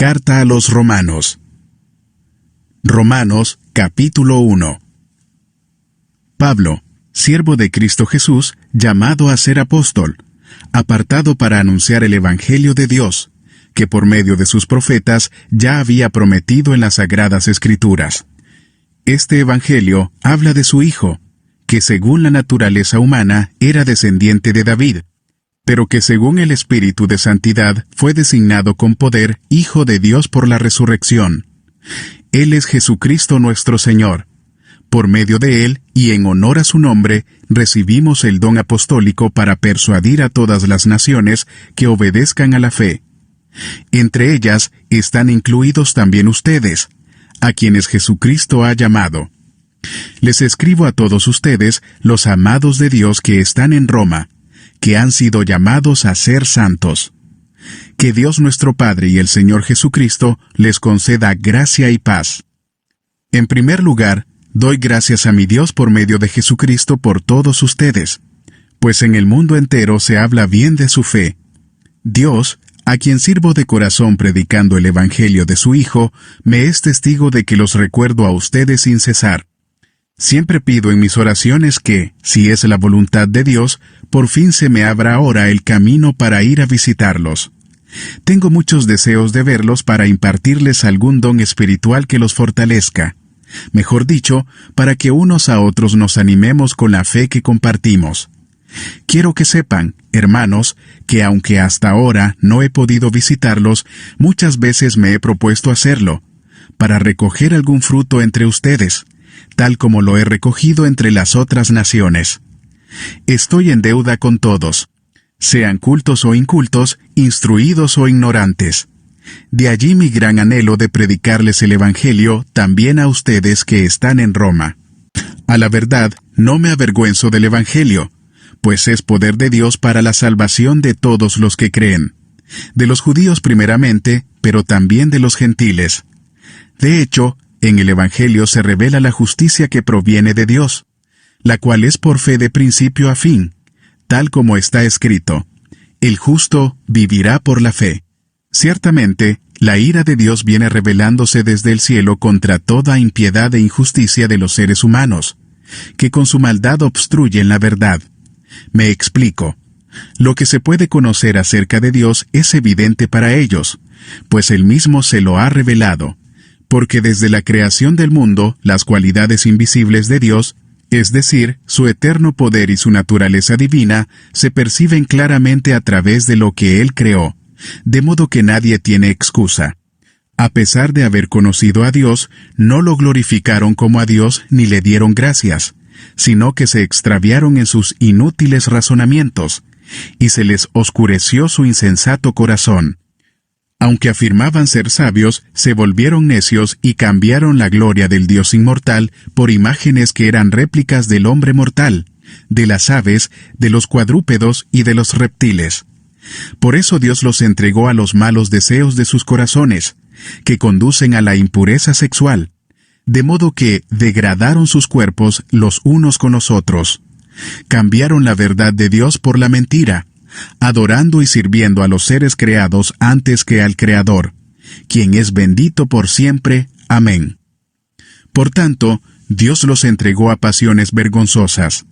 Carta a los Romanos. Romanos, capítulo 1. Pablo, siervo de Cristo Jesús, llamado a ser apóstol, apartado para anunciar el Evangelio de Dios, que por medio de sus profetas ya había prometido en las Sagradas Escrituras. Este Evangelio habla de su Hijo, que según la naturaleza humana era descendiente de David, pero que según el Espíritu de Santidad fue designado con poder Hijo de Dios por la resurrección. Él es Jesucristo nuestro Señor. Por medio de Él, y en honor a su nombre, recibimos el don apostólico para persuadir a todas las naciones que obedezcan a la fe. Entre ellas están incluidos también ustedes, a quienes Jesucristo ha llamado. Les escribo a todos ustedes, los amados de Dios que están en Roma, que han sido llamados a ser santos. Que Dios nuestro Padre y el Señor Jesucristo les conceda gracia y paz. En primer lugar, doy gracias a mi Dios por medio de Jesucristo por todos ustedes, pues en el mundo entero se habla bien de su fe. Dios, a quien sirvo de corazón predicando el Evangelio de su Hijo, me es testigo de que los recuerdo a ustedes sin cesar. Siempre pido en mis oraciones que, si es la voluntad de Dios, por fin se me abra ahora el camino para ir a visitarlos. Tengo muchos deseos de verlos para impartirles algún don espiritual que los fortalezca. Mejor dicho, para que unos a otros nos animemos con la fe que compartimos. Quiero que sepan, hermanos, que aunque hasta ahora no he podido visitarlos, muchas veces me he propuesto hacerlo, para recoger algún fruto entre ustedes, tal como lo he recogido entre las otras naciones. Estoy en deuda con todos, sean cultos o incultos, instruidos o ignorantes. De allí mi gran anhelo de predicarles el Evangelio también a ustedes que están en Roma. A la verdad, no me avergüenzo del Evangelio, pues es poder de Dios para la salvación de todos los que creen, de los judíos primeramente, pero también de los gentiles. De hecho, en el Evangelio se revela la justicia que proviene de Dios, la cual es por fe de principio a fin, tal como está escrito: el justo vivirá por la fe. Ciertamente, la ira de Dios viene revelándose desde el cielo contra toda impiedad e injusticia de los seres humanos, que con su maldad obstruyen la verdad. Me explico. Lo que se puede conocer acerca de Dios es evidente para ellos, pues Él mismo se lo ha revelado, porque desde la creación del mundo, las cualidades invisibles de Dios, es decir, su eterno poder y su naturaleza divina, se perciben claramente a través de lo que Él creó, de modo que nadie tiene excusa. A pesar de haber conocido a Dios, no lo glorificaron como a Dios ni le dieron gracias, sino que se extraviaron en sus inútiles razonamientos, y se les oscureció su insensato corazón. Aunque afirmaban ser sabios, se volvieron necios y cambiaron la gloria del Dios inmortal por imágenes que eran réplicas del hombre mortal, de las aves, de los cuadrúpedos y de los reptiles. Por eso Dios los entregó a los malos deseos de sus corazones, que conducen a la impureza sexual, de modo que degradaron sus cuerpos los unos con los otros. Cambiaron la verdad de Dios por la mentira, adorando y sirviendo a los seres creados antes que al Creador, quien es bendito por siempre. Amén. Por tanto, Dios los entregó a pasiones vergonzosas.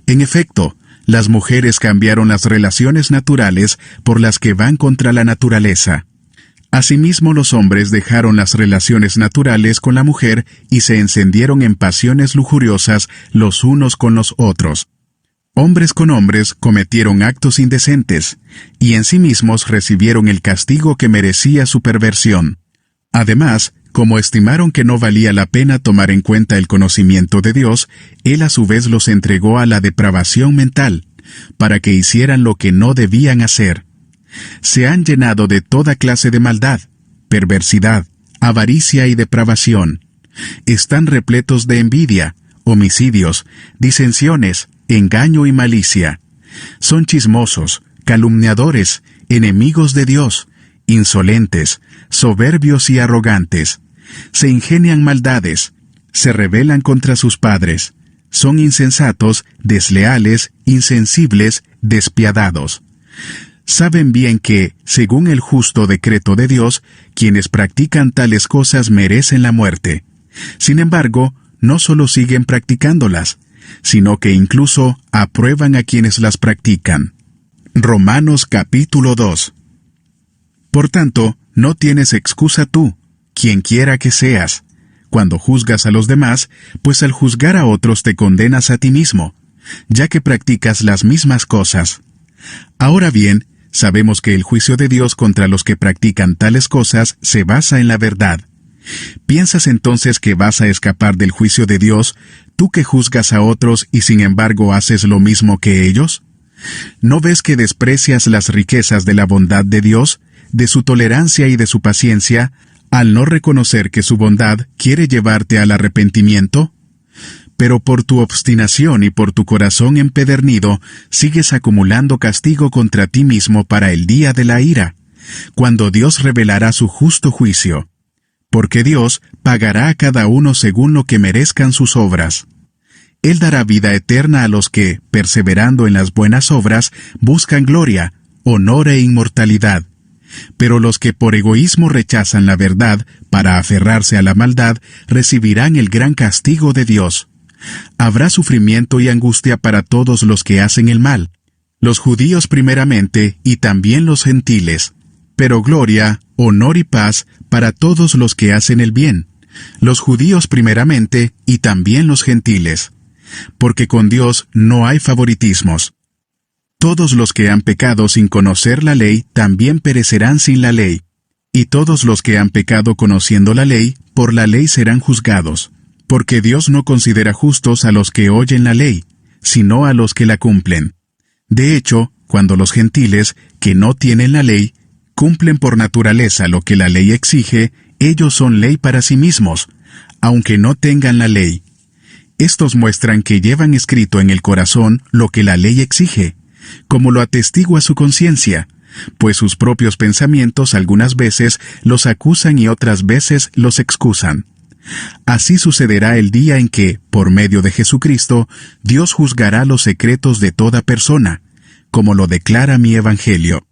En efecto, las mujeres cambiaron las relaciones naturales por las que van contra la naturaleza. Asimismo, los hombres dejaron las relaciones naturales con la mujer y se encendieron en pasiones lujuriosas los unos con los otros. Hombres con hombres cometieron actos indecentes, y en sí mismos recibieron el castigo que merecía su perversión. Además, como estimaron que no valía la pena tomar en cuenta el conocimiento de Dios, Él a su vez los entregó a la depravación mental, para que hicieran lo que no debían hacer. Se han llenado de toda clase de maldad, perversidad, avaricia y depravación. Están repletos de envidia, homicidios, disensiones, engaño y malicia. Son chismosos, calumniadores, enemigos de Dios, insolentes, soberbios y arrogantes. Se ingenian maldades, se rebelan contra sus padres. Son insensatos, desleales, insensibles, despiadados. Saben bien que, según el justo decreto de Dios, quienes practican tales cosas merecen la muerte. Sin embargo, no solo siguen practicándolas, sino que incluso aprueban a quienes las practican. Romanos capítulo 2. Por tanto, no tienes excusa tú, quien quiera que seas, cuando juzgas a los demás, pues al juzgar a otros te condenas a ti mismo, ya que practicas las mismas cosas. Ahora bien, sabemos que el juicio de Dios contra los que practican tales cosas se basa en la verdad. ¿Piensas entonces que vas a escapar del juicio de Dios, tú que juzgas a otros y sin embargo haces lo mismo que ellos? ¿No ves que desprecias las riquezas de la bondad de Dios, de su tolerancia y de su paciencia, al no reconocer que su bondad quiere llevarte al arrepentimiento? Pero por tu obstinación y por tu corazón empedernido, sigues acumulando castigo contra ti mismo para el día de la ira, cuando Dios revelará su justo juicio. Porque Dios pagará a cada uno según lo que merezcan sus obras. Él dará vida eterna a los que, perseverando en las buenas obras, buscan gloria, honor e inmortalidad. Pero los que por egoísmo rechazan la verdad para aferrarse a la maldad, recibirán el gran castigo de Dios. Habrá sufrimiento y angustia para todos los que hacen el mal, los judíos primeramente y también los gentiles. Pero gloria, honor y paz para todos los que hacen el bien, los judíos primeramente y también los gentiles. Porque con Dios no hay favoritismos. Todos los que han pecado sin conocer la ley también perecerán sin la ley, y todos los que han pecado conociendo la ley, por la ley serán juzgados, porque Dios no considera justos a los que oyen la ley, sino a los que la cumplen. De hecho, cuando los gentiles, que no tienen la ley, cumplen por naturaleza lo que la ley exige, ellos son ley para sí mismos, aunque no tengan la ley. Estos muestran que llevan escrito en el corazón lo que la ley exige, como lo atestigua su conciencia, pues sus propios pensamientos algunas veces los acusan y otras veces los excusan. Así sucederá el día en que, por medio de Jesucristo, Dios juzgará los secretos de toda persona, como lo declara mi Evangelio.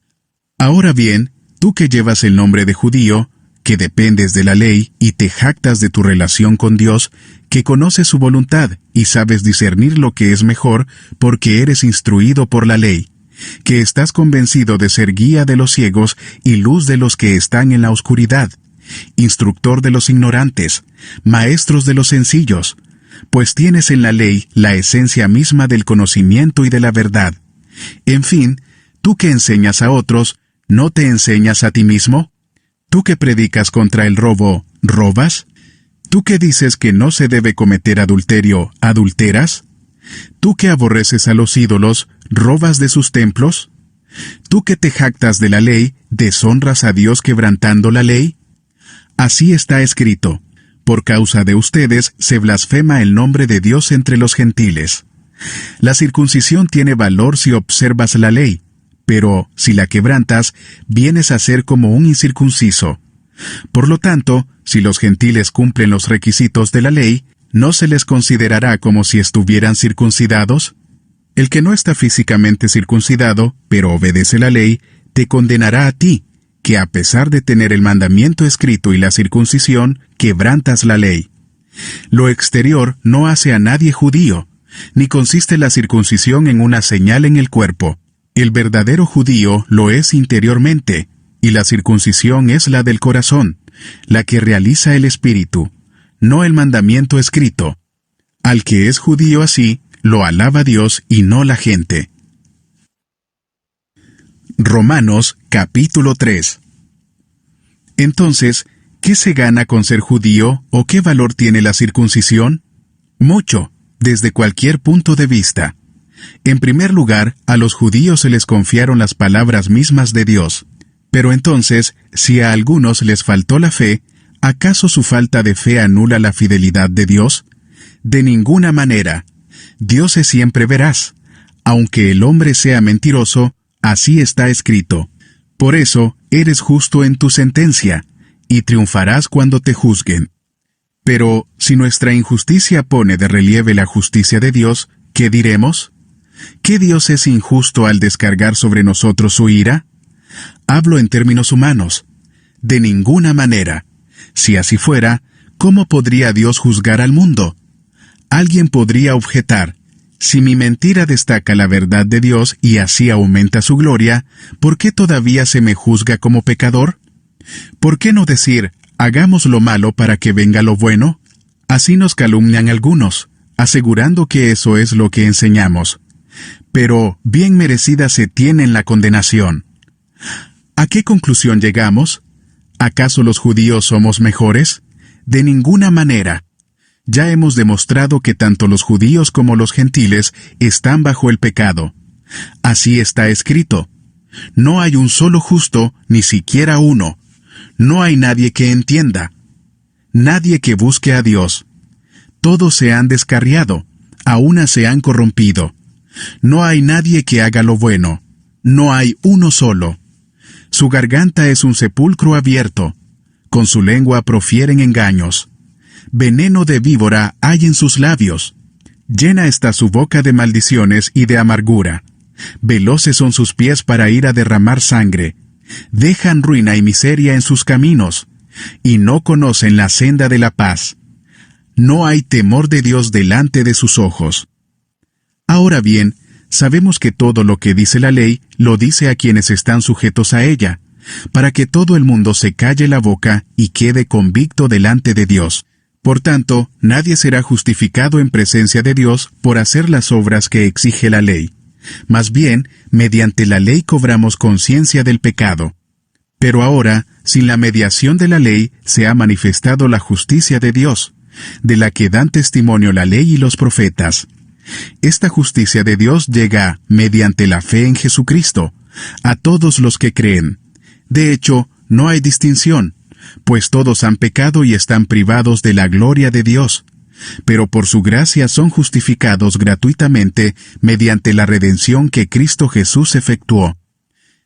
Ahora bien, tú que llevas el nombre de judío, que dependes de la ley y te jactas de tu relación con Dios, que conoces su voluntad y sabes discernir lo que es mejor porque eres instruido por la ley, que estás convencido de ser guía de los ciegos y luz de los que están en la oscuridad, instructor de los ignorantes, maestros de los sencillos, pues tienes en la ley la esencia misma del conocimiento y de la verdad. En fin, tú que enseñas a otros, ¿no te enseñas a ti mismo? ¿Tú que predicas contra el robo, robas? ¿Tú que dices que no se debe cometer adulterio, adulteras? ¿Tú que aborreces a los ídolos, robas de sus templos? ¿Tú que te jactas de la ley, deshonras a Dios quebrantando la ley? Así está escrito: por causa de ustedes se blasfema el nombre de Dios entre los gentiles. La circuncisión tiene valor si observas la ley, pero si la quebrantas, vienes a ser como un incircunciso. Por lo tanto, si los gentiles cumplen los requisitos de la ley, ¿no se les considerará como si estuvieran circuncidados? El que no está físicamente circuncidado, pero obedece la ley, te condenará a ti, que a pesar de tener el mandamiento escrito y la circuncisión, quebrantas la ley. Lo exterior no hace a nadie judío, ni consiste la circuncisión en una señal en el cuerpo. El verdadero judío lo es interiormente, y la circuncisión es la del corazón, la que realiza el espíritu, no el mandamiento escrito. Al que es judío así, lo alaba Dios y no la gente. Romanos capítulo 3. Entonces, ¿qué se gana con ser judío o qué valor tiene la circuncisión? Mucho, desde cualquier punto de vista. En primer lugar, a los judíos se les confiaron las palabras mismas de Dios. Pero entonces, si a algunos les faltó la fe, ¿acaso su falta de fe anula la fidelidad de Dios? De ninguna manera. Dios es siempre veraz. Aunque el hombre sea mentiroso, así está escrito. Por eso, eres justo en tu sentencia, y triunfarás cuando te juzguen. Pero, si nuestra injusticia pone de relieve la justicia de Dios, ¿qué diremos? ¿Qué Dios es injusto al descargar sobre nosotros su ira? Hablo en términos humanos. De ninguna manera. Si así fuera, ¿cómo podría Dios juzgar al mundo? Alguien podría objetar, si mi mentira destaca la verdad de Dios y así aumenta su gloria, ¿por qué todavía se me juzga como pecador? ¿Por qué no decir, hagamos lo malo para que venga lo bueno? Así nos calumnian algunos, asegurando que eso es lo que enseñamos. Pero bien merecida se tiene en la condenación. ¿A qué conclusión llegamos? ¿Acaso los judíos somos mejores? De ninguna manera. Ya hemos demostrado que tanto los judíos como los gentiles están bajo el pecado. Así está escrito. No hay un solo justo, ni siquiera uno. No hay nadie que entienda. Nadie que busque a Dios. Todos se han descarriado, a una se han corrompido. No hay nadie que haga lo bueno. No hay uno solo. Su garganta es un sepulcro abierto. Con su lengua profieren engaños. Veneno de víbora hay en sus labios. Llena está su boca de maldiciones y de amargura. Veloces son sus pies para ir a derramar sangre. Dejan ruina y miseria en sus caminos, y no conocen la senda de la paz. No hay temor de Dios delante de sus ojos. Ahora bien, sabemos que todo lo que dice la ley, lo dice a quienes están sujetos a ella, para que todo el mundo se calle la boca y quede convicto delante de Dios. Por tanto, nadie será justificado en presencia de Dios por hacer las obras que exige la ley. Más bien, mediante la ley cobramos conciencia del pecado. Pero ahora, sin la mediación de la ley, se ha manifestado la justicia de Dios, de la que dan testimonio la ley y los profetas. Esta justicia de Dios llega, mediante la fe en Jesucristo, a todos los que creen. De hecho, no hay distinción, pues todos han pecado y están privados de la gloria de Dios. Pero por su gracia son justificados gratuitamente mediante la redención que Cristo Jesús efectuó.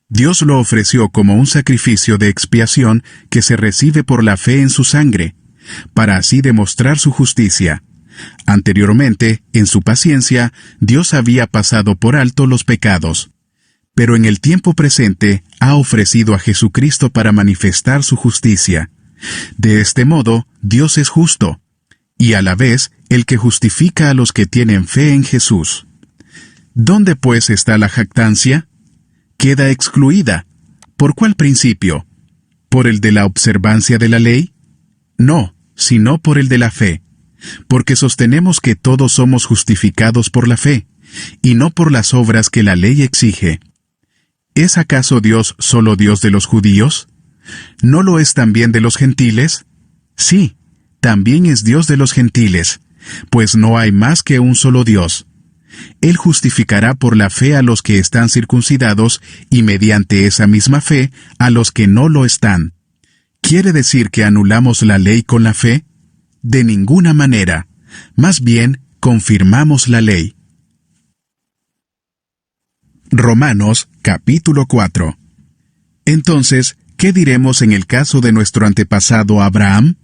Dios lo ofreció como un sacrificio de expiación que se recibe por la fe en su sangre, para así demostrar su justicia. Anteriormente, en su paciencia, Dios había pasado por alto los pecados. Pero en el tiempo presente ha ofrecido a Jesucristo para manifestar su justicia. De este modo, Dios es justo, y a la vez el que justifica a los que tienen fe en Jesús. ¿Dónde pues está la jactancia? Queda excluida. ¿Por cuál principio? ¿Por el de la observancia de la ley? No, sino por el de la fe. Porque sostenemos que todos somos justificados por la fe, y no por las obras que la ley exige. ¿Es acaso Dios solo Dios de los judíos? ¿No lo es también de los gentiles? Sí, también es Dios de los gentiles, pues no hay más que un solo Dios. Él justificará por la fe a los que están circuncidados y mediante esa misma fe a los que no lo están. ¿Quiere decir que anulamos la ley con la fe? De ninguna manera. Más bien, confirmamos la ley. Romanos, capítulo 4. Entonces, ¿qué diremos en el caso de nuestro antepasado Abraham?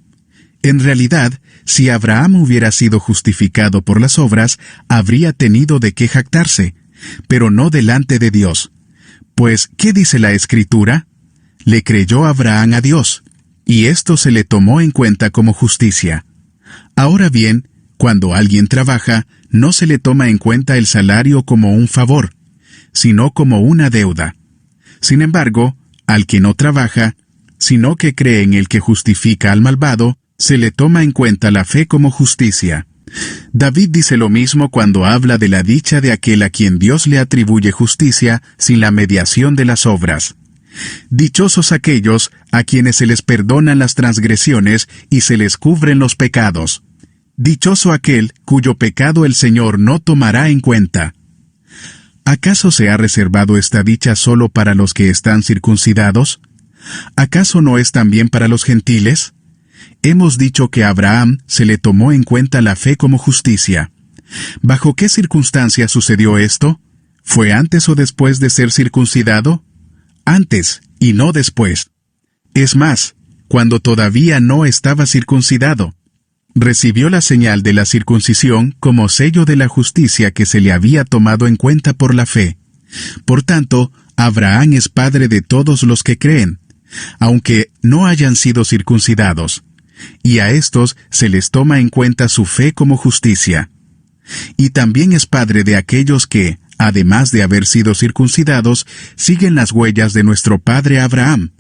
En realidad, si Abraham hubiera sido justificado por las obras, habría tenido de qué jactarse, pero no delante de Dios. Pues, ¿qué dice la Escritura? Le creyó Abraham a Dios, y esto se le tomó en cuenta como justicia. Ahora bien, cuando alguien trabaja, no se le toma en cuenta el salario como un favor, sino como una deuda. Sin embargo, al que no trabaja, sino que cree en el que justifica al malvado, se le toma en cuenta la fe como justicia. David dice lo mismo cuando habla de la dicha de aquel a quien Dios le atribuye justicia sin la mediación de las obras. Dichosos aquellos a quienes se les perdonan las transgresiones y se les cubren los pecados. Dichoso aquel cuyo pecado el Señor no tomará en cuenta. ¿Acaso se ha reservado esta dicha solo para los que están circuncidados? ¿Acaso no es también para los gentiles? Hemos dicho que a Abraham se le tomó en cuenta la fe como justicia. ¿Bajo qué circunstancias sucedió esto? ¿Fue antes o después de ser circuncidado? Antes, y no después. Es más, cuando todavía no estaba circuncidado. recibió la señal de la circuncisión como sello de la justicia que se le había tomado en cuenta por la fe. Por tanto, Abraham es padre de todos los que creen, aunque no hayan sido circuncidados, y a estos se les toma en cuenta su fe como justicia. Y también es padre de aquellos que, además de haber sido circuncidados, siguen las huellas de nuestro padre Abraham,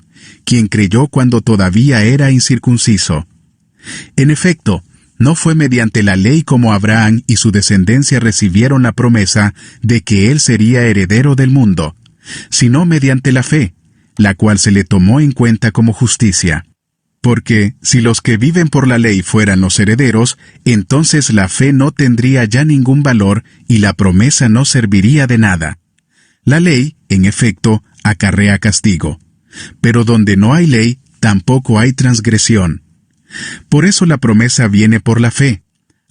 quien creyó cuando todavía era incircunciso. En efecto, no fue mediante la ley como Abraham y su descendencia recibieron la promesa de que él sería heredero del mundo, sino mediante la fe, la cual se le tomó en cuenta como justicia. Porque si los que viven por la ley fueran los herederos, entonces la fe no tendría ya ningún valor y la promesa no serviría de nada. La ley, en efecto, acarrea castigo. Pero donde no hay ley, tampoco hay transgresión. Por eso la promesa viene por la fe,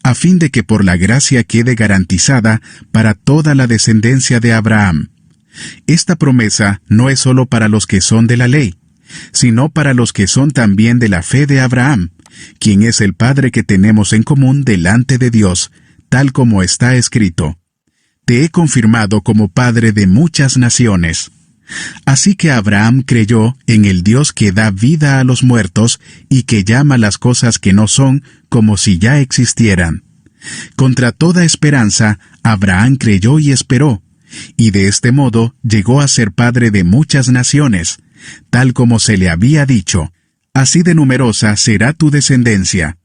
a fin de que por la gracia quede garantizada para toda la descendencia de Abraham. Esta promesa no es sólo para los que son de la ley, sino para los que son también de la fe de Abraham, quien es el Padre que tenemos en común delante de Dios, tal como está escrito: Te he confirmado como Padre de muchas naciones. Así que Abraham creyó en el Dios que da vida a los muertos y que llama las cosas que no son como si ya existieran. Contra toda esperanza, Abraham creyó y esperó, y de este modo llegó a ser padre de muchas naciones, tal como se le había dicho: así de numerosa será tu descendencia.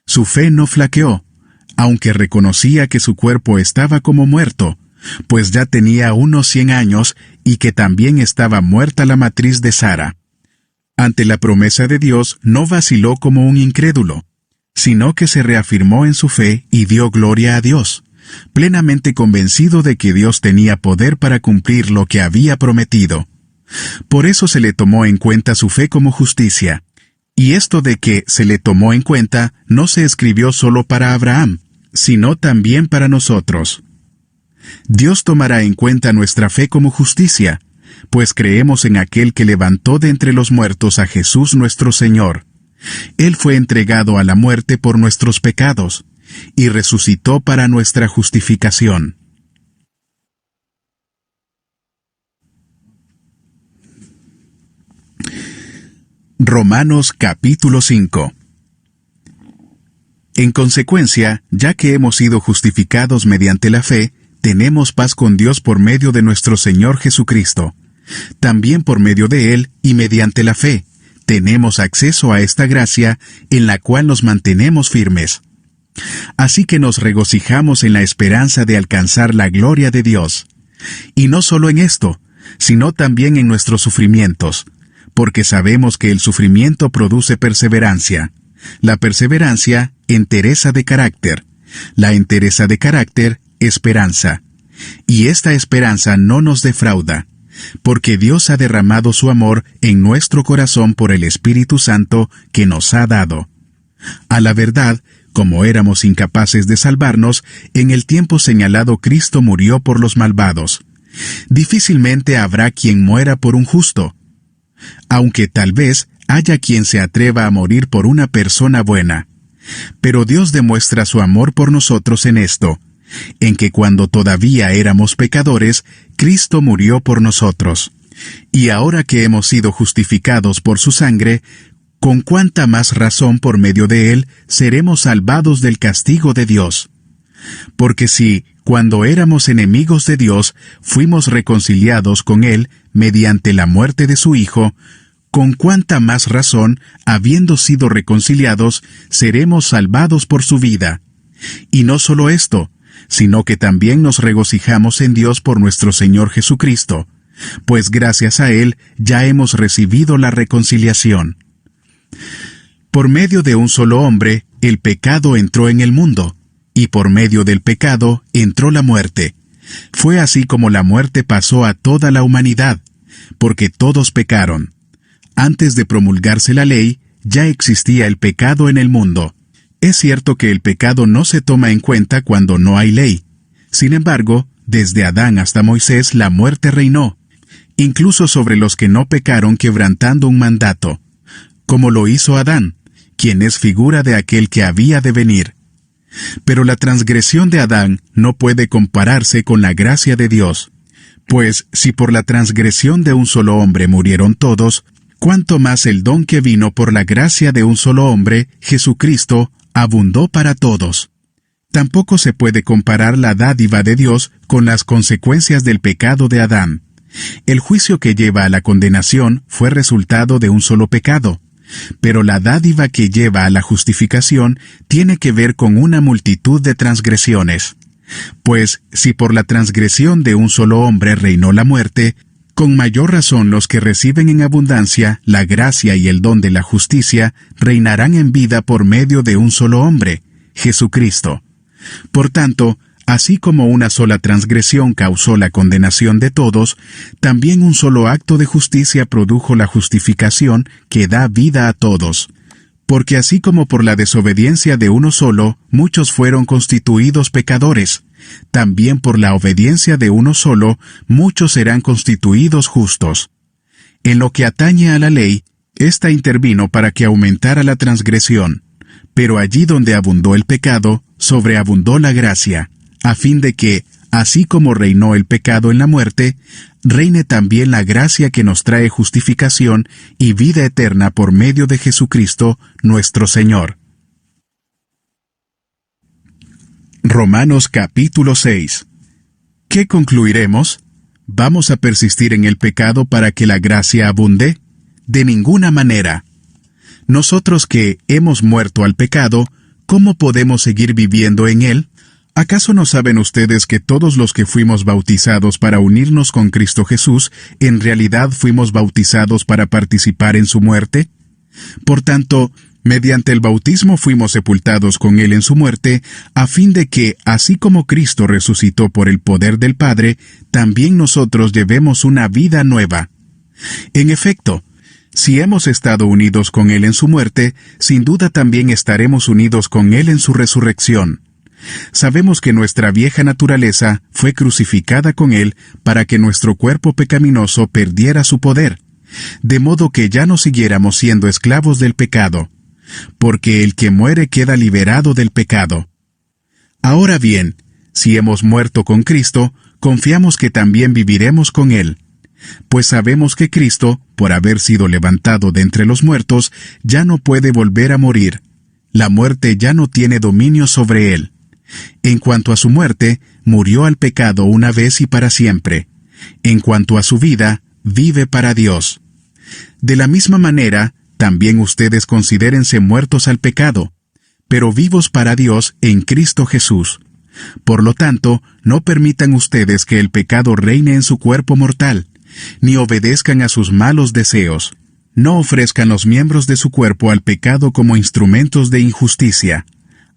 Su fe no flaqueó, aunque reconocía que su cuerpo estaba como muerto, pues ya tenía unos 100 años y que también estaba muerta la matriz de Sara. Ante la promesa de Dios no vaciló como un incrédulo, sino que se reafirmó en su fe y dio gloria a Dios, plenamente convencido de que Dios tenía poder para cumplir lo que había prometido. Por eso se le tomó en cuenta su fe como justicia. Y esto de que se le tomó en cuenta no se escribió solo para Abraham, sino también para nosotros. Dios tomará en cuenta nuestra fe como justicia, pues creemos en aquel que levantó de entre los muertos a Jesús nuestro Señor. Él fue entregado a la muerte por nuestros pecados, y resucitó para nuestra justificación. Romanos capítulo 5. En consecuencia, ya que hemos sido justificados mediante la fe, tenemos paz con Dios por medio de nuestro Señor Jesucristo. También por medio de Él y mediante la fe, tenemos acceso a esta gracia en la cual nos mantenemos firmes. Así que nos regocijamos en la esperanza de alcanzar la gloria de Dios. Y no solo en esto, sino también en nuestros sufrimientos, porque sabemos que el sufrimiento produce perseverancia. La perseverancia, entereza de carácter. La entereza de carácter, esperanza. Y esta esperanza no nos defrauda, porque Dios ha derramado su amor en nuestro corazón por el Espíritu Santo que nos ha dado. A la verdad, como éramos incapaces de salvarnos, en el tiempo señalado Cristo murió por los malvados. Difícilmente habrá quien muera por un justo, aunque tal vez haya quien se atreva a morir por una persona buena. Pero Dios demuestra su amor por nosotros en esto, en que cuando todavía éramos pecadores, Cristo murió por nosotros. Y ahora que hemos sido justificados por su sangre, con cuánta más razón por medio de él seremos salvados del castigo de Dios. Porque si, cuando éramos enemigos de Dios, fuimos reconciliados con él mediante la muerte de su Hijo, con cuánta más razón, habiendo sido reconciliados, seremos salvados por su vida. Y no solo esto, sino que también nos regocijamos en Dios por nuestro Señor Jesucristo, pues gracias a Él ya hemos recibido la reconciliación. Por medio de un solo hombre, el pecado entró en el mundo, y por medio del pecado entró la muerte. Fue así como la muerte pasó a toda la humanidad, porque todos pecaron. Antes de promulgarse la ley, ya existía el pecado en el mundo. Es cierto que el pecado no se toma en cuenta cuando no hay ley. Sin embargo, desde Adán hasta Moisés la muerte reinó, incluso sobre los que no pecaron quebrantando un mandato, como lo hizo Adán, quien es figura de aquel que había de venir. Pero la transgresión de Adán no puede compararse con la gracia de Dios, pues si por la transgresión de un solo hombre murieron todos, cuánto más el don que vino por la gracia de un solo hombre, Jesucristo, abundó para todos. Tampoco se puede comparar la dádiva de Dios con las consecuencias del pecado de Adán. El juicio que lleva a la condenación fue resultado de un solo pecado, pero la dádiva que lleva a la justificación tiene que ver con una multitud de transgresiones. Pues, si por la transgresión de un solo hombre reinó la muerte, con mayor razón los que reciben en abundancia la gracia y el don de la justicia reinarán en vida por medio de un solo hombre, Jesucristo. Por tanto, así como una sola transgresión causó la condenación de todos, también un solo acto de justicia produjo la justificación que da vida a todos. Porque así como por la desobediencia de uno solo, muchos fueron constituidos pecadores, también por la obediencia de uno solo, muchos serán constituidos justos. En lo que atañe a la ley, ésta intervino para que aumentara la transgresión, pero allí donde abundó el pecado, sobreabundó la gracia, a fin de que, así como reinó el pecado en la muerte, reine también la gracia que nos trae justificación y vida eterna por medio de Jesucristo, nuestro Señor. Romanos capítulo 6. ¿Qué concluiremos? ¿Vamos a persistir en el pecado para que la gracia abunde? De ninguna manera. Nosotros que hemos muerto al pecado, ¿cómo podemos seguir viviendo en él? ¿Acaso no saben ustedes que todos los que fuimos bautizados para unirnos con Cristo Jesús, en realidad fuimos bautizados para participar en su muerte? Por tanto, mediante el bautismo fuimos sepultados con Él en su muerte, a fin de que, así como Cristo resucitó por el poder del Padre, también nosotros llevemos una vida nueva. En efecto, si hemos estado unidos con Él en su muerte, sin duda también estaremos unidos con Él en su resurrección. Sabemos que nuestra vieja naturaleza fue crucificada con Él para que nuestro cuerpo pecaminoso perdiera su poder, de modo que ya no siguiéramos siendo esclavos del pecado, porque el que muere queda liberado del pecado. Ahora bien, si hemos muerto con Cristo, confiamos que también viviremos con Él, pues sabemos que Cristo, por haber sido levantado de entre los muertos, ya no puede volver a morir. La muerte ya no tiene dominio sobre Él. En cuanto a su muerte, murió al pecado una vez y para siempre. En cuanto a su vida, vive para Dios. De la misma manera, también ustedes considérense muertos al pecado, pero vivos para Dios en Cristo Jesús. Por lo tanto, no permitan ustedes que el pecado reine en su cuerpo mortal, ni obedezcan a sus malos deseos. No ofrezcan los miembros de su cuerpo al pecado como instrumentos de injusticia.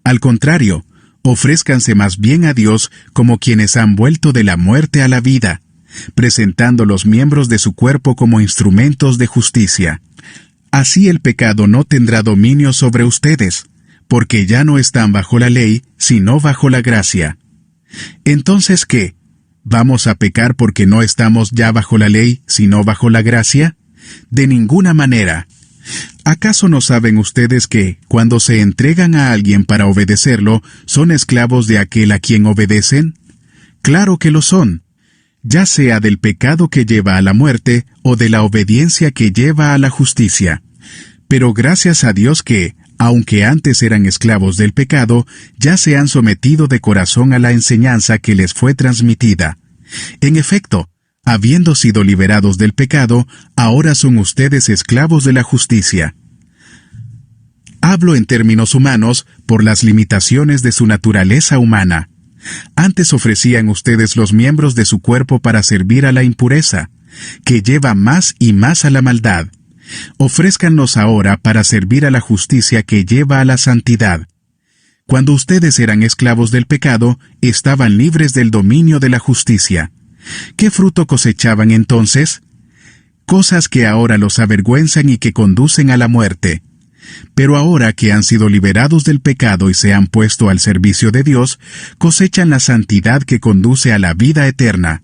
Al contrario, ofrézcanse más bien a Dios como quienes han vuelto de la muerte a la vida, presentando los miembros de su cuerpo como instrumentos de justicia. Así el pecado no tendrá dominio sobre ustedes, porque ya no están bajo la ley, sino bajo la gracia. Entonces, ¿qué? ¿Vamos a pecar porque no estamos ya bajo la ley, sino bajo la gracia? De ninguna manera. ¿Acaso no saben ustedes que, cuando se entregan a alguien para obedecerlo, son esclavos de aquel a quien obedecen? Claro que lo son, ya sea del pecado que lleva a la muerte o de la obediencia que lleva a la justicia. Pero gracias a Dios que, aunque antes eran esclavos del pecado, ya se han sometido de corazón a la enseñanza que les fue transmitida. En efecto, habiendo sido liberados del pecado, ahora son ustedes esclavos de la justicia. Hablo en términos humanos por las limitaciones de su naturaleza humana. Antes ofrecían ustedes los miembros de su cuerpo para servir a la impureza, que lleva más y más a la maldad. Ofrézcanlos ahora para servir a la justicia que lleva a la santidad. Cuando ustedes eran esclavos del pecado, estaban libres del dominio de la justicia. ¿Qué fruto cosechaban entonces? Cosas que ahora los avergüenzan y que conducen a la muerte. Pero ahora que han sido liberados del pecado y se han puesto al servicio de Dios, cosechan la santidad que conduce a la vida eterna.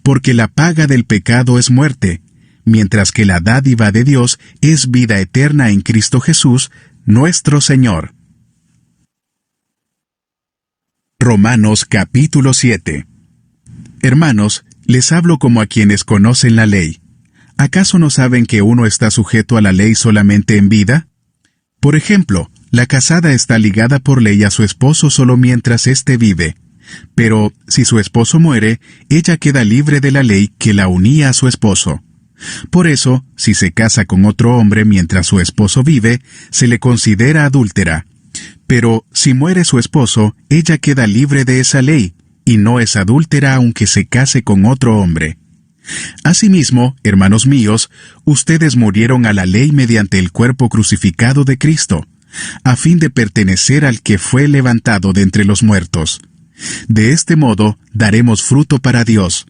Porque la paga del pecado es muerte, mientras que la dádiva de Dios es vida eterna en Cristo Jesús, nuestro Señor. Romanos capítulo 7. Hermanos, les hablo como a quienes conocen la ley. ¿Acaso no saben que uno está sujeto a la ley solamente en vida? Por ejemplo, la casada está ligada por ley a su esposo solo mientras éste vive. Pero, si su esposo muere, ella queda libre de la ley que la unía a su esposo. Por eso, si se casa con otro hombre mientras su esposo vive, se le considera adúltera. Pero, si muere su esposo, ella queda libre de esa ley, y no es adúltera aunque se case con otro hombre. Asimismo, hermanos míos, ustedes murieron a la ley mediante el cuerpo crucificado de Cristo, a fin de pertenecer al que fue levantado de entre los muertos. De este modo, daremos fruto para Dios,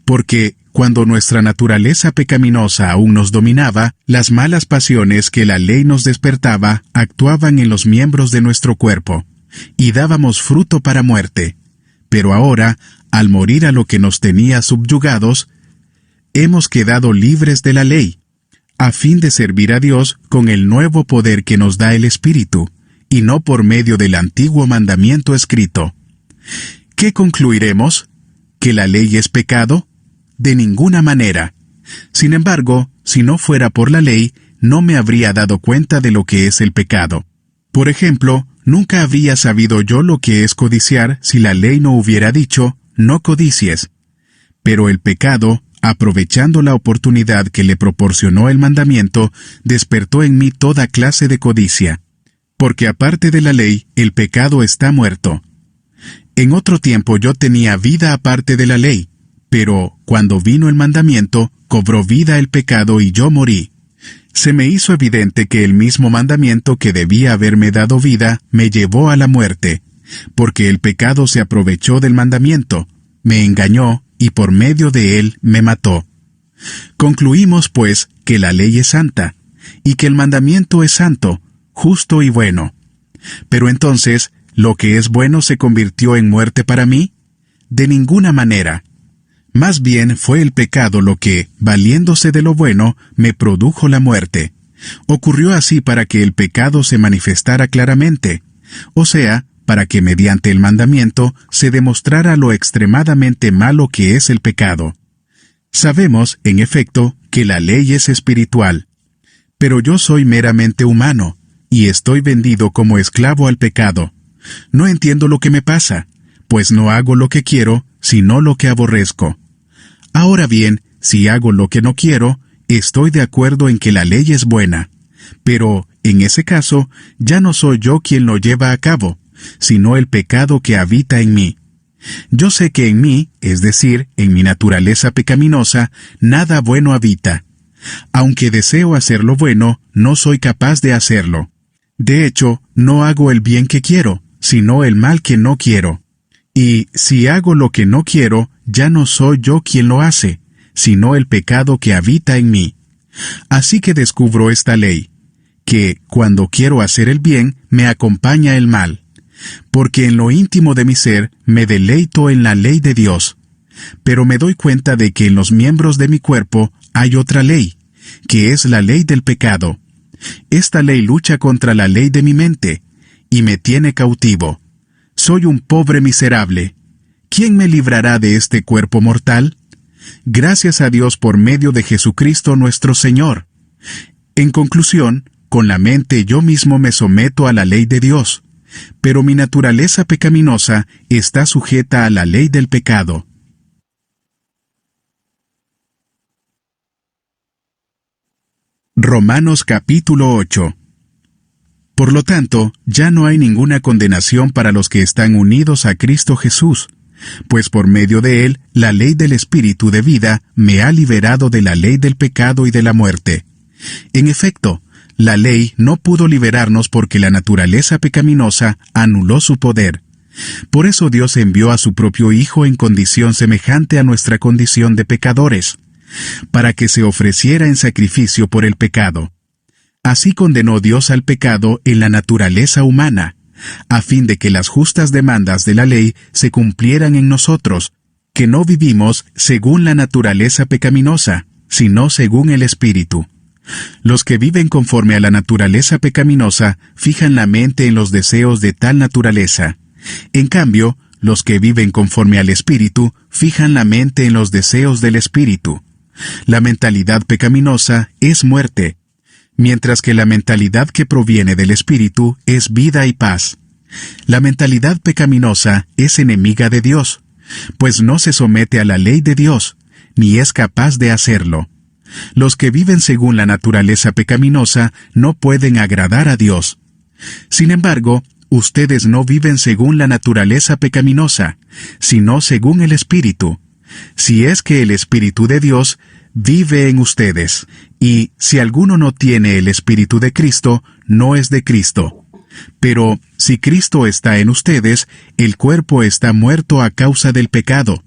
porque cuando nuestra naturaleza pecaminosa aún nos dominaba, las malas pasiones que la ley nos despertaba actuaban en los miembros de nuestro cuerpo, y dábamos fruto para muerte. Pero ahora, al morir a lo que nos tenía subyugados, hemos quedado libres de la ley, a fin de servir a Dios con el nuevo poder que nos da el Espíritu, y no por medio del antiguo mandamiento escrito. ¿Qué concluiremos? ¿Que la ley es pecado? De ninguna manera. Sin embargo, si no fuera por la ley, no me habría dado cuenta de lo que es el pecado. Por ejemplo, nunca habría sabido yo lo que es codiciar si la ley no hubiera dicho, no codicies. Pero el pecado, aprovechando la oportunidad que le proporcionó el mandamiento, despertó en mí toda clase de codicia. Porque aparte de la ley, el pecado está muerto. En otro tiempo yo tenía vida aparte de la ley, pero cuando vino el mandamiento, cobró vida el pecado y yo morí. Se me hizo evidente que el mismo mandamiento que debía haberme dado vida, me llevó a la muerte, porque el pecado se aprovechó del mandamiento, me engañó y por medio de él me mató. Concluimos, pues, que la ley es santa, y que el mandamiento es santo, justo y bueno. Pero entonces, ¿lo que es bueno se convirtió en muerte para mí? De ninguna manera. Más bien fue el pecado lo que, valiéndose de lo bueno, me produjo la muerte. Ocurrió así para que el pecado se manifestara claramente, o sea, para que mediante el mandamiento se demostrara lo extremadamente malo que es el pecado. Sabemos, en efecto, que la ley es espiritual, pero yo soy meramente humano, y estoy vendido como esclavo al pecado. No entiendo lo que me pasa, pues no hago lo que quiero, sino lo que aborrezco. Ahora bien, si hago lo que no quiero, estoy de acuerdo en que la ley es buena. Pero, en ese caso, ya no soy yo quien lo lleva a cabo, sino el pecado que habita en mí. Yo sé que en mí, es decir, en mi naturaleza pecaminosa, nada bueno habita. Aunque deseo hacer lo bueno, no soy capaz de hacerlo. De hecho, no hago el bien que quiero, sino el mal que no quiero. Y si hago lo que no quiero, ya no soy yo quien lo hace, sino el pecado que habita en mí. Así que descubro esta ley, que, cuando quiero hacer el bien, me acompaña el mal. Porque en lo íntimo de mi ser me deleito en la ley de Dios. Pero me doy cuenta de que en los miembros de mi cuerpo hay otra ley, que es la ley del pecado. Esta ley lucha contra la ley de mi mente, y me tiene cautivo. Soy un pobre miserable. ¿Quién me librará de este cuerpo mortal? Gracias a Dios por medio de Jesucristo nuestro Señor. En conclusión, con la mente yo mismo me someto a la ley de Dios, pero mi naturaleza pecaminosa está sujeta a la ley del pecado. Romanos capítulo 8. Por lo tanto, ya no hay ninguna condenación para los que están unidos a Cristo Jesús, pues por medio de Él, la ley del Espíritu de vida me ha liberado de la ley del pecado y de la muerte. En efecto, la ley no pudo liberarnos porque la naturaleza pecaminosa anuló su poder. Por eso Dios envió a su propio Hijo en condición semejante a nuestra condición de pecadores, para que se ofreciera en sacrificio por el pecado. Así condenó Dios al pecado en la naturaleza humana, a fin de que las justas demandas de la ley se cumplieran en nosotros, que no vivimos según la naturaleza pecaminosa, sino según el Espíritu. Los que viven conforme a la naturaleza pecaminosa fijan la mente en los deseos de tal naturaleza. En cambio, los que viven conforme al Espíritu fijan la mente en los deseos del Espíritu. La mentalidad pecaminosa es muerte, mientras que la mentalidad que proviene del Espíritu es vida y paz. La mentalidad pecaminosa es enemiga de Dios, pues no se somete a la ley de Dios, ni es capaz de hacerlo. Los que viven según la naturaleza pecaminosa no pueden agradar a Dios. Sin embargo, ustedes no viven según la naturaleza pecaminosa, sino según el Espíritu, si es que el Espíritu de Dios vive en ustedes. Y si alguno no tiene el Espíritu de Cristo, no es de Cristo. Pero si Cristo está en ustedes, el cuerpo está muerto a causa del pecado,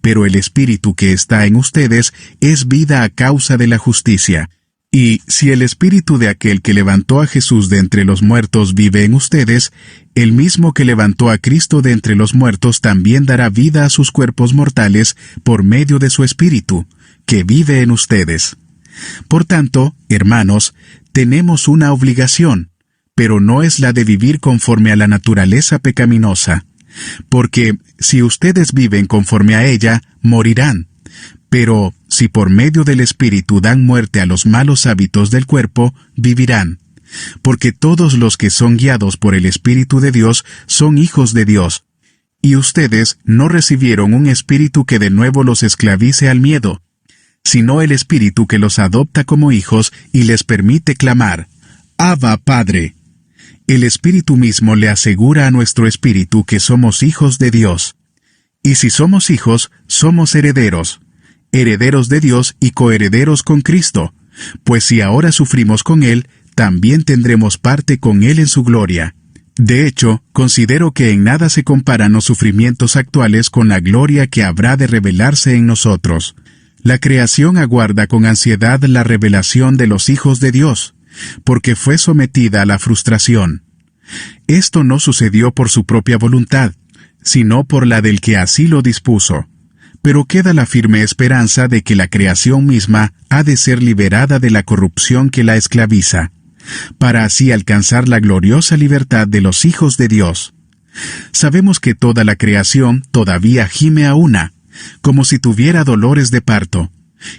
pero el Espíritu que está en ustedes es vida a causa de la justicia. Y si el Espíritu de aquel que levantó a Jesús de entre los muertos vive en ustedes, el mismo que levantó a Cristo de entre los muertos también dará vida a sus cuerpos mortales por medio de su Espíritu, que vive en ustedes. Por tanto, hermanos, tenemos una obligación, pero no es la de vivir conforme a la naturaleza pecaminosa. Porque si ustedes viven conforme a ella, morirán. Pero si por medio del Espíritu dan muerte a los malos hábitos del cuerpo, vivirán. Porque todos los que son guiados por el Espíritu de Dios son hijos de Dios. Y ustedes no recibieron un espíritu que de nuevo los esclavice al miedo, sino el Espíritu que los adopta como hijos y les permite clamar, Abba, Padre. El Espíritu mismo le asegura a nuestro espíritu que somos hijos de Dios. Y si somos hijos, somos herederos, herederos de Dios y coherederos con Cristo, pues si ahora sufrimos con Él, también tendremos parte con Él en su gloria. De hecho, considero que en nada se comparan los sufrimientos actuales con la gloria que habrá de revelarse en nosotros. La creación aguarda con ansiedad la revelación de los hijos de Dios, porque fue sometida a la frustración. Esto no sucedió por su propia voluntad, sino por la del que así lo dispuso. Pero queda la firme esperanza de que la creación misma ha de ser liberada de la corrupción que la esclaviza, para así alcanzar la gloriosa libertad de los hijos de Dios. Sabemos que toda la creación todavía gime a una, como si tuviera dolores de parto,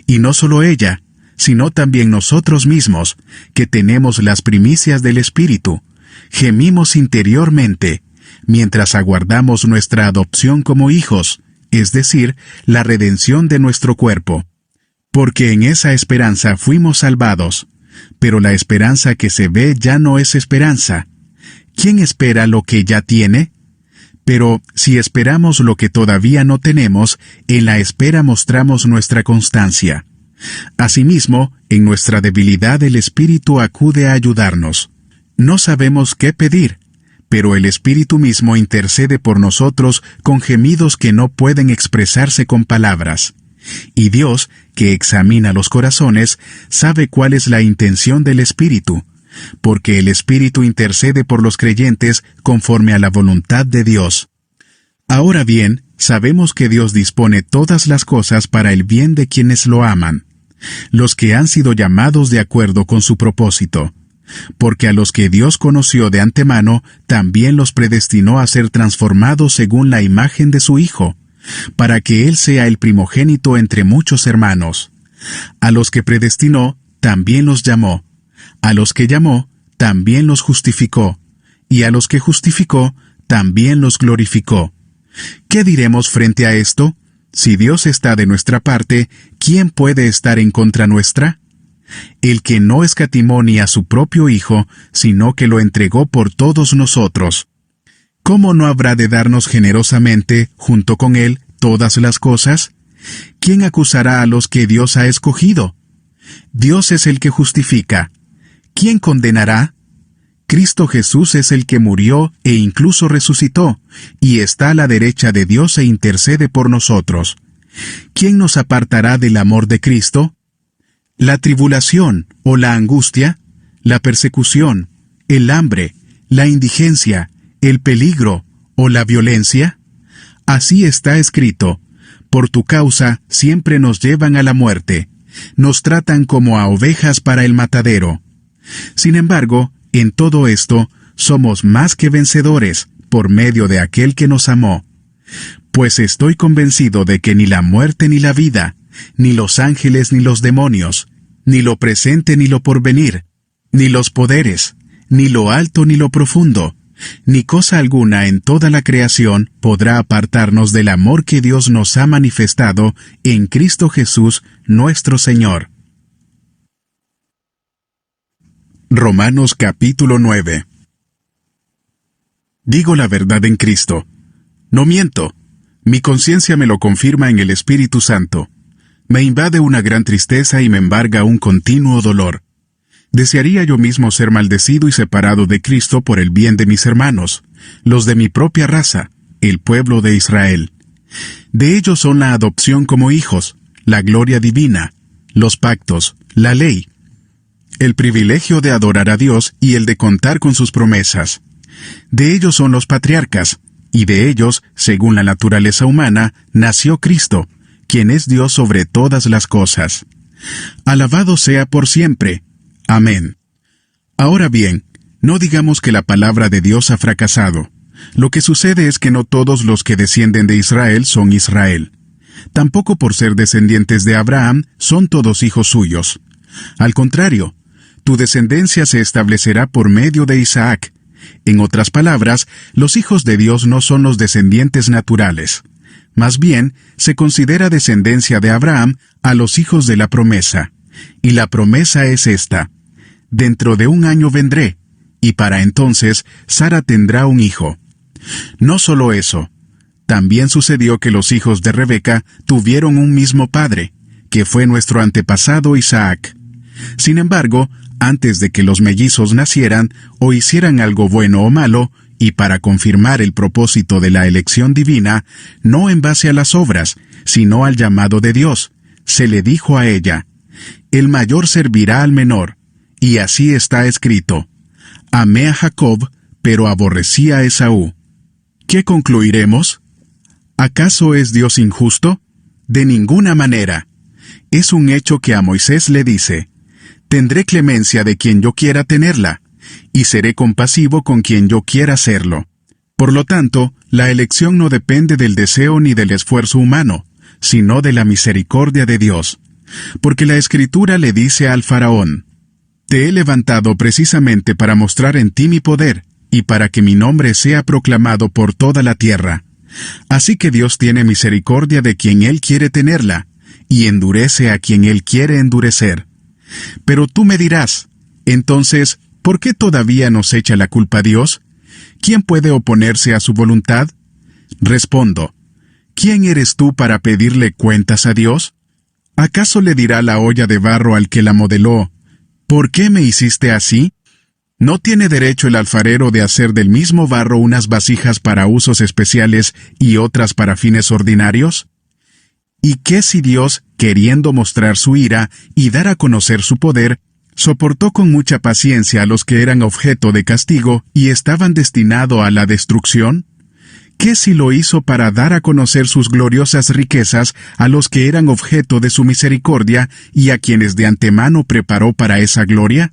y no solo ella, sino también nosotros mismos, que tenemos las primicias del Espíritu, gemimos interiormente, mientras aguardamos nuestra adopción como hijos, es decir, la redención de nuestro cuerpo. Porque en esa esperanza fuimos salvados, pero la esperanza que se ve ya no es esperanza. ¿Quién espera lo que ya tiene? Pero si esperamos lo que todavía no tenemos, en la espera mostramos nuestra constancia. Asimismo, en nuestra debilidad el Espíritu acude a ayudarnos. No sabemos qué pedir, pero el Espíritu mismo intercede por nosotros con gemidos que no pueden expresarse con palabras. Y Dios, que examina los corazones, sabe cuál es la intención del Espíritu, porque el Espíritu intercede por los creyentes conforme a la voluntad de Dios. Ahora bien, sabemos que Dios dispone todas las cosas para el bien de quienes lo aman, los que han sido llamados de acuerdo con su propósito. Porque a los que Dios conoció de antemano, también los predestinó a ser transformados según la imagen de su Hijo, para que Él sea el primogénito entre muchos hermanos. A los que predestinó, también los llamó. A los que llamó, también los justificó. Y a los que justificó, también los glorificó. ¿Qué diremos frente a esto? Si Dios está de nuestra parte, ¿quién puede estar en contra nuestra? El que no escatimó ni a su propio Hijo, sino que lo entregó por todos nosotros. ¿Cómo no habrá de darnos generosamente, junto con Él, todas las cosas? ¿Quién acusará a los que Dios ha escogido? Dios es el que justifica. ¿Quién condenará? Cristo Jesús es el que murió e incluso resucitó, y está a la derecha de Dios e intercede por nosotros. ¿Quién nos apartará del amor de Cristo? ¿La tribulación o la angustia, la persecución, el hambre, la indigencia, el peligro o la violencia? Así está escrito: por tu causa siempre nos llevan a la muerte, Nos tratan como a ovejas para el matadero. Sin embargo, en todo esto, somos más que vencedores, por medio de aquel que nos amó. Pues estoy convencido de que ni la muerte ni la vida, ni los ángeles ni los demonios, ni lo presente ni lo porvenir, ni los poderes, ni lo alto ni lo profundo, ni cosa alguna en toda la creación podrá apartarnos del amor que Dios nos ha manifestado en Cristo Jesús, nuestro Señor. Romanos capítulo 9. Digo la verdad en Cristo. No miento. Mi conciencia me lo confirma en el Espíritu Santo. Me invade una gran tristeza y me embarga un continuo dolor. Desearía yo mismo ser maldecido y separado de Cristo por el bien de mis hermanos, los de mi propia raza, el pueblo de Israel. De ellos son la adopción como hijos, la gloria divina, los pactos, la ley, el privilegio de adorar a Dios y el de contar con sus promesas. De ellos son los patriarcas, y de ellos, según la naturaleza humana, nació Cristo, quien es Dios sobre todas las cosas. Alabado sea por siempre. Amén. Ahora bien, no digamos que la palabra de Dios ha fracasado. Lo que sucede es que no todos los que descienden de Israel son Israel. Tampoco por ser descendientes de Abraham son todos hijos suyos. Al contrario, tu descendencia se establecerá por medio de Isaac. En otras palabras, los hijos de Dios no son los descendientes naturales. Más bien, se considera descendencia de Abraham a los hijos de la promesa. Y la promesa es esta: dentro de 1 año vendré, y para entonces Sara tendrá un hijo. No solo eso, también sucedió que los hijos de Rebeca tuvieron un mismo padre, que fue nuestro antepasado Isaac. Sin embargo, antes de que los mellizos nacieran o hicieran algo bueno o malo, y para confirmar el propósito de la elección divina, no en base a las obras, sino al llamado de Dios, se le dijo a ella: el mayor servirá al menor. Y así está escrito: amé a Jacob, pero aborrecí a Esaú. ¿Qué concluiremos? ¿Acaso es Dios injusto? De ninguna manera. Es un hecho que a Moisés le dice: tendré clemencia de quien yo quiera tenerla, y seré compasivo con quien yo quiera serlo. Por lo tanto, la elección no depende del deseo ni del esfuerzo humano, sino de la misericordia de Dios. Porque la Escritura le dice al faraón: te he levantado precisamente para mostrar en ti mi poder, y para que mi nombre sea proclamado por toda la tierra. Así que Dios tiene misericordia de quien Él quiere tenerla, y endurece a quien Él quiere endurecer. Pero tú me dirás: entonces, ¿por qué todavía nos echa la culpa a Dios? ¿Quién puede oponerse a su voluntad? Respondo: ¿quién eres tú para pedirle cuentas a Dios? ¿Acaso le dirá la olla de barro al que la modeló: ¿por qué me hiciste así? ¿No tiene derecho el alfarero de hacer del mismo barro unas vasijas para usos especiales y otras para fines ordinarios? ¿Y qué si Dios, queriendo mostrar su ira y dar a conocer su poder, soportó con mucha paciencia a los que eran objeto de castigo y estaban destinados a la destrucción? ¿Qué si lo hizo para dar a conocer sus gloriosas riquezas a los que eran objeto de su misericordia y a quienes de antemano preparó para esa gloria?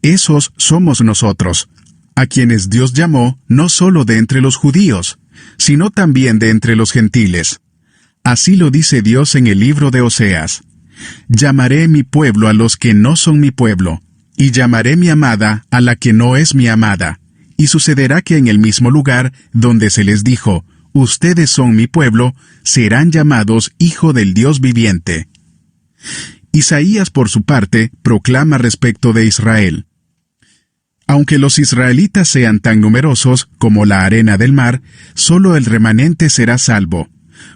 Esos somos nosotros, a quienes Dios llamó no solo de entre los judíos, sino también de entre los gentiles. Así lo dice Dios en el libro de Oseas: llamaré mi pueblo a los que no son mi pueblo, y llamaré mi amada a la que no es mi amada. Y sucederá que en el mismo lugar donde se les dijo: ustedes son mi pueblo, serán llamados hijo del Dios viviente. Isaías, por su parte, proclama respecto de Israel: aunque los israelitas sean tan numerosos como la arena del mar, solo el remanente será salvo,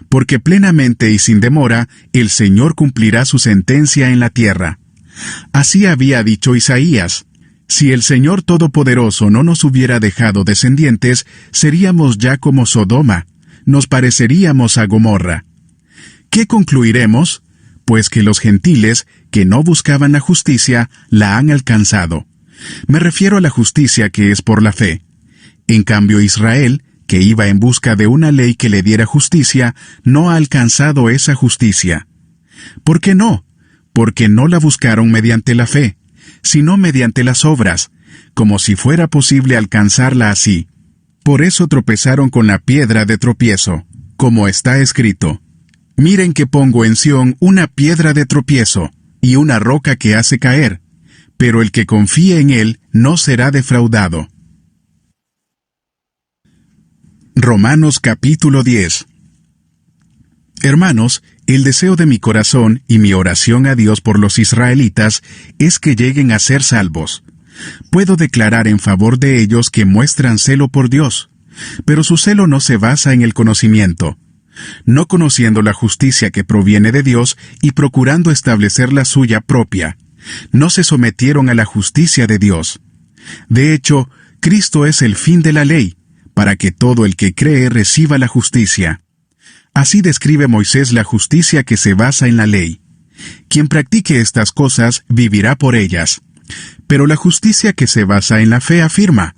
porque plenamente y sin demora el Señor cumplirá su sentencia en la tierra. Así había dicho Isaías: si el Señor Todopoderoso no nos hubiera dejado descendientes, seríamos ya como Sodoma, nos pareceríamos a Gomorra. ¿Qué concluiremos? Pues que los gentiles, que no buscaban la justicia, la han alcanzado. Me refiero a la justicia que es por la fe. En cambio, Israel, que iba en busca de una ley que le diera justicia, no ha alcanzado esa justicia. ¿Por qué no? porque no la buscaron mediante la fe, sino mediante las obras, como si fuera posible alcanzarla así. Por eso tropezaron con la piedra de tropiezo, como está escrito: Miren que pongo en Sión una piedra de tropiezo, y una roca que hace caer, pero el que confíe en él no será defraudado. Romanos capítulo 10. Hermanos, el deseo de mi corazón y mi oración a Dios por los israelitas es que lleguen a ser salvos. Puedo declarar en favor de ellos que muestran celo por Dios, pero su celo no se basa en el conocimiento. No conociendo la justicia que proviene de Dios y procurando establecer la suya propia, no se sometieron a la justicia de Dios. De hecho, Cristo es el fin de la ley, para que todo el que cree reciba la justicia. Así describe Moisés la justicia que se basa en la ley. Quien practique estas cosas vivirá por ellas. Pero la justicia que se basa en la fe afirma: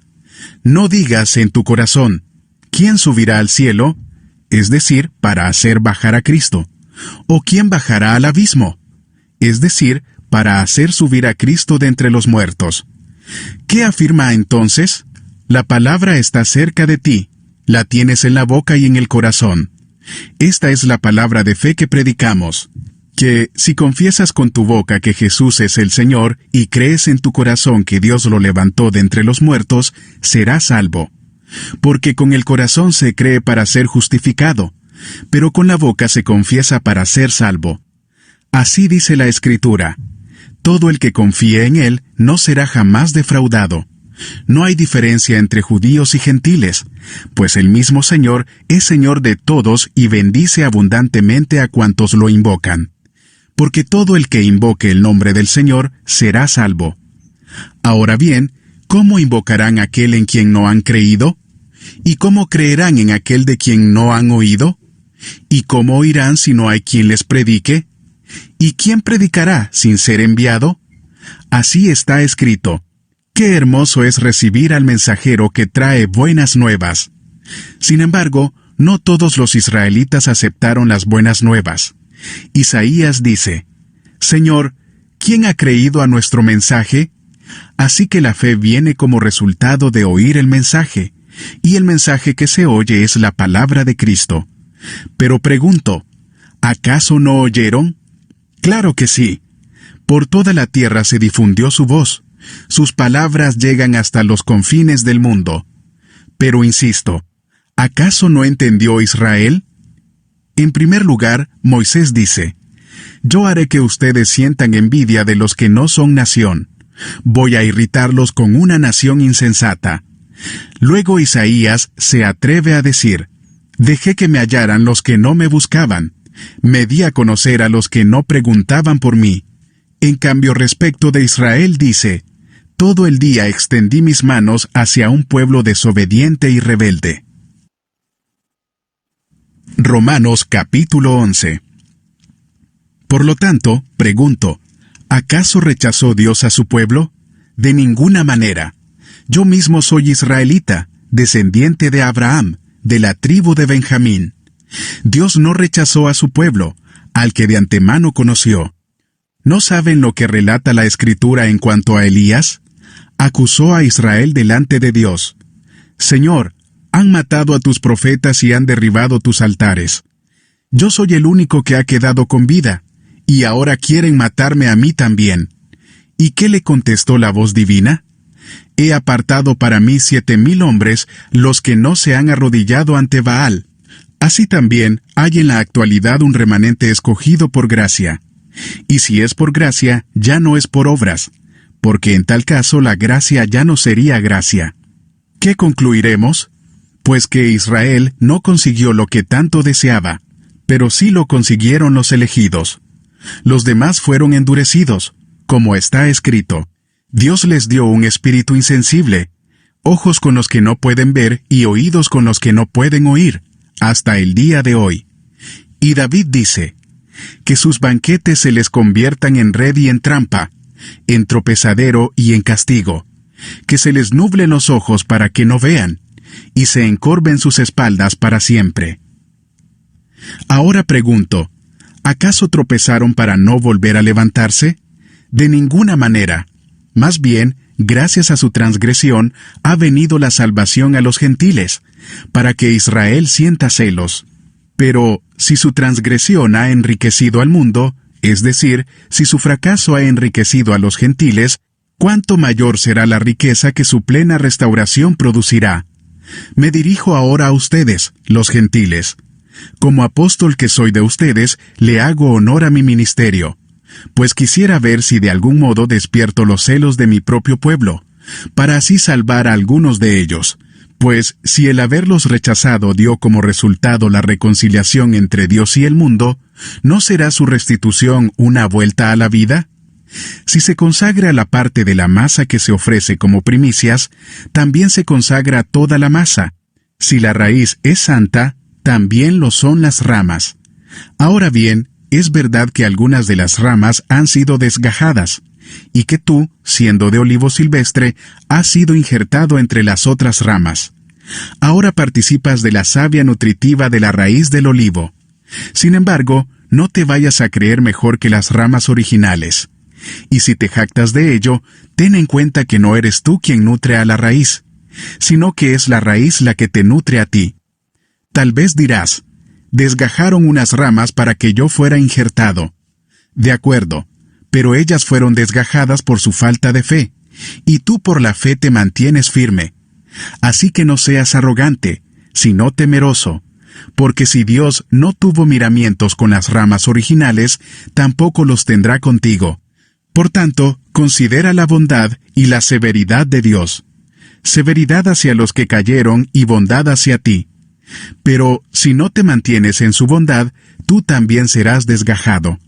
no digas en tu corazón, ¿quién subirá al cielo? Es decir, para hacer bajar a Cristo. ¿O quién bajará al abismo? Es decir, para hacer subir a Cristo de entre los muertos. ¿Qué afirma entonces? La palabra está cerca de ti, la tienes en la boca y en el corazón. Esta es la palabra de fe que predicamos, que si confiesas con tu boca que Jesús es el Señor y crees en tu corazón que Dios lo levantó de entre los muertos, serás salvo. Porque con el corazón se cree para ser justificado, pero con la boca se confiesa para ser salvo. Así dice la Escritura: todo el que confíe en Él no será jamás defraudado. No hay diferencia entre judíos y gentiles, pues el mismo Señor es Señor de todos y bendice abundantemente a cuantos lo invocan. Porque todo el que invoque el nombre del Señor será salvo. Ahora bien, ¿cómo invocarán a aquel en quien no han creído? ¿Y cómo creerán en aquel de quien no han oído? ¿Y cómo oirán si no hay quien les predique? ¿Y quién predicará sin ser enviado? Así está escrito: qué hermoso es recibir al mensajero que trae buenas nuevas. Sin embargo, no todos los israelitas aceptaron las buenas nuevas. Isaías dice: Señor, ¿quién ha creído a nuestro mensaje? Así que la fe viene como resultado de oír el mensaje, y el mensaje que se oye es la palabra de Cristo. Pero pregunto, ¿acaso no oyeron? Claro que sí. Por toda la tierra se difundió su voz. Sus palabras llegan hasta los confines del mundo. Pero insisto, ¿acaso no entendió Israel? En primer lugar, Moisés dice: yo haré que ustedes sientan envidia de los que no son nación. Voy a irritarlos con una nación insensata. Luego Isaías se atreve a decir: dejé que me hallaran los que no me buscaban. Me di a conocer a los que no preguntaban por mí. En cambio, respecto de Israel dice: todo el día extendí mis manos hacia un pueblo desobediente y rebelde. Romanos capítulo 11. Por lo tanto, pregunto, ¿acaso rechazó Dios a su pueblo? De ninguna manera. Yo mismo soy israelita, descendiente de Abraham, de la tribu de Benjamín. Dios no rechazó a su pueblo, al que de antemano conoció. ¿No saben lo que relata la Escritura en cuanto a Elías? Acusó a Israel delante de Dios: Señor, han matado a tus profetas y han derribado tus altares. Yo soy el único que ha quedado con vida, y ahora quieren matarme a mí también. ¿Y qué le contestó la voz divina? He apartado para mí 7,000 hombres, los que no se han arrodillado ante Baal. Así también hay en la actualidad un remanente escogido por gracia. Y si es por gracia, ya no es por obras, porque en tal caso la gracia ya no sería gracia. ¿Qué concluiremos? Pues que Israel no consiguió lo que tanto deseaba, pero sí lo consiguieron los elegidos. Los demás fueron endurecidos, como está escrito: Dios les dio un espíritu insensible, ojos con los que no pueden ver y oídos con los que no pueden oír, hasta el día de hoy. Y David dice: que sus banquetes se les conviertan en red y en trampa, en tropezadero y en castigo, que se les nublen los ojos para que no vean, y se encorven sus espaldas para siempre. Ahora pregunto, ¿Acaso tropezaron para no volver a levantarse? De ninguna manera. Más bien, gracias a su transgresión, ha venido la salvación a los gentiles, para que Israel sienta celos. Pero, si su transgresión ha enriquecido al mundo, es decir, si su fracaso ha enriquecido a los gentiles, ¿cuánto mayor será la riqueza que su plena restauración producirá? Me dirijo ahora a ustedes, los gentiles. Como apóstol que soy de ustedes, le hago honor a mi ministerio, pues quisiera ver si de algún modo despierto los celos de mi propio pueblo, para así salvar a algunos de ellos. Pues, si el haberlos rechazado dio como resultado la reconciliación entre Dios y el mundo, ¿no será su restitución una vuelta a la vida? Si se consagra la parte de la masa que se ofrece como primicias, también se consagra toda la masa. Si la raíz es santa, también lo son las ramas. Ahora bien, es verdad que algunas de las ramas han sido desgajadas, y que tú, siendo de olivo silvestre, has sido injertado entre las otras ramas. Ahora participas de la savia nutritiva de la raíz del olivo. Sin embargo, no te vayas a creer mejor que las ramas originales. Y si te jactas de ello, ten en cuenta que no eres tú quien nutre a la raíz, sino que es la raíz la que te nutre a ti. Tal vez dirás, desgajaron unas ramas para que yo fuera injertado. De acuerdo, pero ellas fueron desgajadas por su falta de fe, y tú por la fe te mantienes firme. Así que no seas arrogante, sino temeroso, porque si Dios no tuvo miramientos con las ramas originales, tampoco los tendrá contigo. Por tanto, considera la bondad y la severidad de Dios. Severidad hacia los que cayeron y bondad hacia ti. Pero si no te mantienes en su bondad, tú también serás desgajado.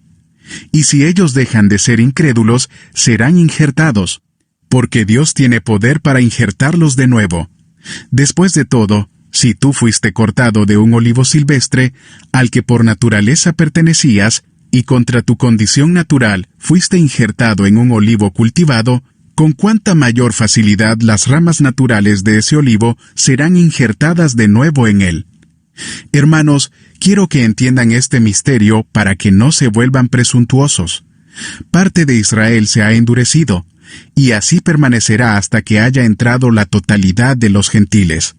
Y si ellos dejan de ser incrédulos, serán injertados, porque Dios tiene poder para injertarlos de nuevo. Después de todo, si tú fuiste cortado de un olivo silvestre, al que por naturaleza pertenecías, y contra tu condición natural fuiste injertado en un olivo cultivado, con cuánta mayor facilidad las ramas naturales de ese olivo serán injertadas de nuevo en él. Hermanos, quiero que entiendan este misterio para que no se vuelvan presuntuosos. Parte de Israel se ha endurecido, y así permanecerá hasta que haya entrado la totalidad de los gentiles.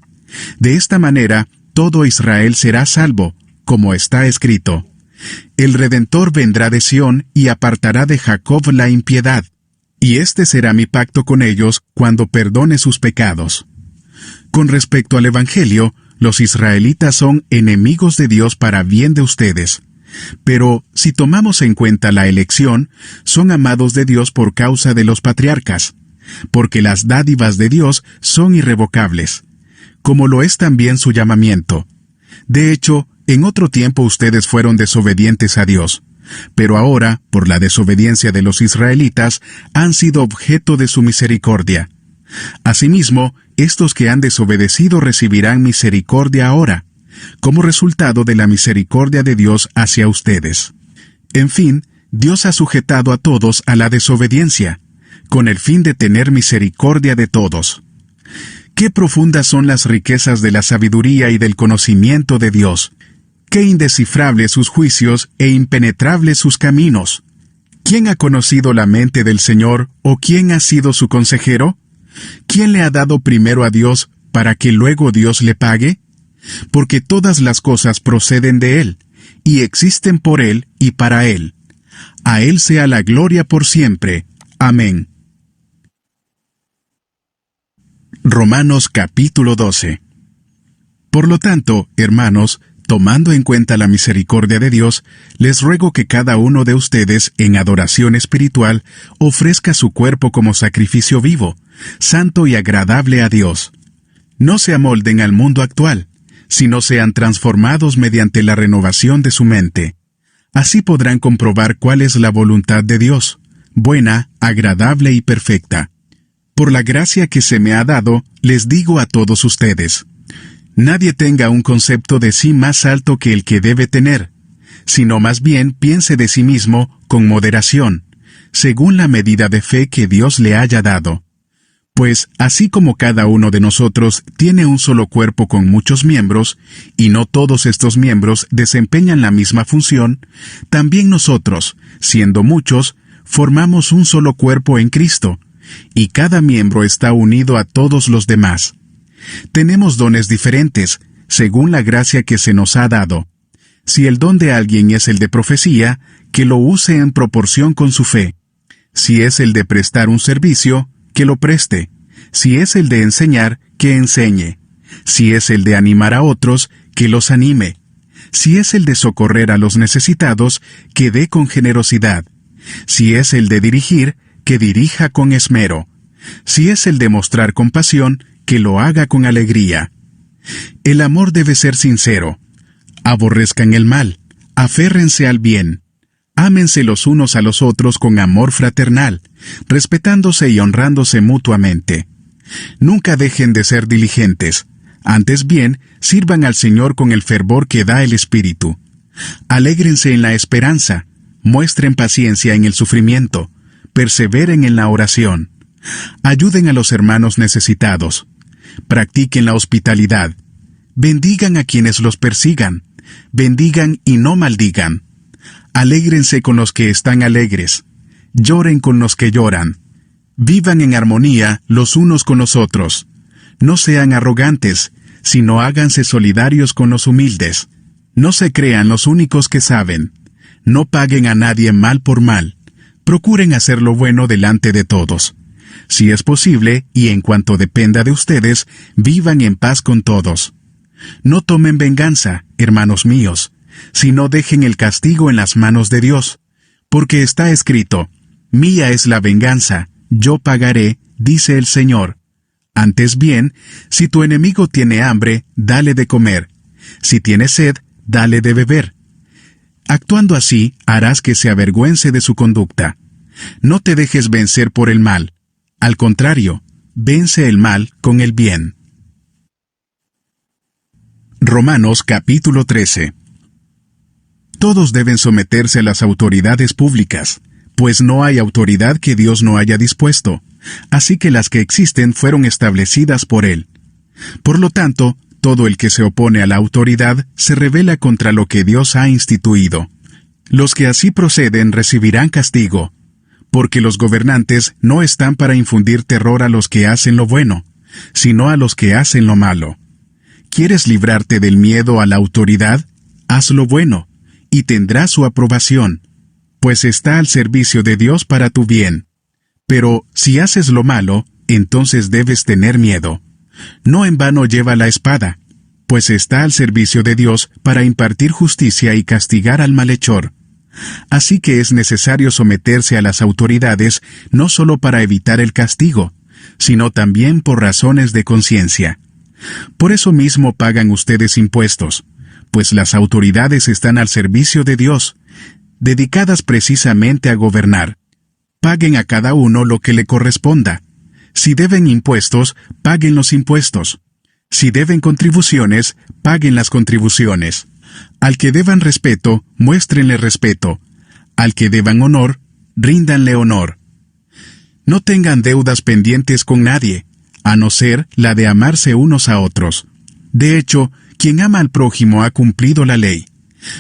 De esta manera, todo Israel será salvo, como está escrito. El Redentor vendrá de Sión y apartará de Jacob la impiedad. Y este será mi pacto con ellos cuando perdone sus pecados. Con respecto al Evangelio, los israelitas son enemigos de Dios para bien de ustedes. Pero, si tomamos en cuenta la elección, son amados de Dios por causa de los patriarcas, porque las dádivas de Dios son irrevocables, como lo es también su llamamiento. De hecho, en otro tiempo ustedes fueron desobedientes a Dios, pero ahora, por la desobediencia de los israelitas, han sido objeto de su misericordia. Asimismo, estos que han desobedecido recibirán misericordia ahora, como resultado de la misericordia de Dios hacia ustedes. En fin, Dios ha sujetado a todos a la desobediencia, con el fin de tener misericordia de todos. Qué profundas son las riquezas de la sabiduría y del conocimiento de Dios. Qué indescifrables sus juicios e impenetrables sus caminos. ¿Quién ha conocido la mente del Señor o quién ha sido su consejero? ¿Quién le ha dado primero a Dios para que luego Dios le pague? Porque todas las cosas proceden de Él, y existen por Él y para Él. A Él sea la gloria por siempre. Amén. Romanos capítulo 12. Por lo tanto, hermanos, tomando en cuenta la misericordia de Dios, les ruego que cada uno de ustedes, en adoración espiritual, ofrezca su cuerpo como sacrificio vivo, santo y agradable a Dios. No se amolden al mundo actual, sino sean transformados mediante la renovación de su mente. Así podrán comprobar cuál es la voluntad de Dios, buena, agradable y perfecta. Por la gracia que se me ha dado, les digo a todos ustedes, nadie tenga un concepto de sí más alto que el que debe tener, sino más bien piense de sí mismo con moderación, según la medida de fe que Dios le haya dado. Pues, así como cada uno de nosotros tiene un solo cuerpo con muchos miembros, y no todos estos miembros desempeñan la misma función, también nosotros, siendo muchos, formamos un solo cuerpo en Cristo, y cada miembro está unido a todos los demás. Tenemos dones diferentes, según la gracia que se nos ha dado. Si el don de alguien es el de profecía, que lo use en proporción con su fe. Si es el de prestar un servicio, que lo preste. Si es el de enseñar, que enseñe. Si es el de animar a otros, que los anime. Si es el de socorrer a los necesitados, que dé con generosidad. Si es el de dirigir, que dirija con esmero. Si es el de mostrar compasión, que lo haga con alegría. El amor debe ser sincero. Aborrezcan el mal, aférrense al bien. Ámense los unos a los otros con amor fraternal, respetándose y honrándose mutuamente. Nunca dejen de ser diligentes. Antes bien, sirvan al Señor con el fervor que da el Espíritu. Alégrense en la esperanza, muestren paciencia en el sufrimiento, perseveren en la oración. Ayuden a los hermanos necesitados. Practiquen la hospitalidad. Bendigan a quienes los persigan. Bendigan y no maldigan. Alégrense con los que están alegres. Lloren con los que lloran. Vivan en armonía los unos con los otros. No sean arrogantes, sino háganse solidarios con los humildes. No se crean los únicos que saben. No paguen a nadie mal por mal. Procuren hacer lo bueno delante de todos. Si es posible, y en cuanto dependa de ustedes, vivan en paz con todos. No tomen venganza, hermanos míos, sino dejen el castigo en las manos de Dios, porque está escrito: Mía es la venganza, yo pagaré, dice el Señor. Antes bien, si tu enemigo tiene hambre, dale de comer. Si tiene sed, dale de beber. Actuando así, harás que se avergüence de su conducta. No te dejes vencer por el mal. Al contrario, vence el mal con el bien. Romanos capítulo 13. Todos deben someterse a las autoridades públicas, pues no hay autoridad que Dios no haya dispuesto, así que las que existen fueron establecidas por Él. Por lo tanto, todo el que se opone a la autoridad se rebela contra lo que Dios ha instituido. Los que así proceden recibirán castigo, porque los gobernantes no están para infundir terror a los que hacen lo bueno, sino a los que hacen lo malo. ¿Quieres librarte del miedo a la autoridad? Haz lo bueno, y tendrás su aprobación, pues está al servicio de Dios para tu bien. Pero si haces lo malo, entonces debes tener miedo. No en vano lleva la espada, pues está al servicio de Dios para impartir justicia y castigar al malhechor. Así que es necesario someterse a las autoridades no solo para evitar el castigo, sino también por razones de conciencia. Por eso mismo pagan ustedes impuestos, pues las autoridades están al servicio de Dios, dedicadas precisamente a gobernar. Paguen a cada uno lo que le corresponda. Si deben impuestos, paguen los impuestos. Si deben contribuciones, paguen las contribuciones. Al que deban respeto, muéstrenle respeto. Al que deban honor, ríndanle honor. No tengan deudas pendientes con nadie, a no ser la de amarse unos a otros. De hecho, quien ama al prójimo ha cumplido la ley,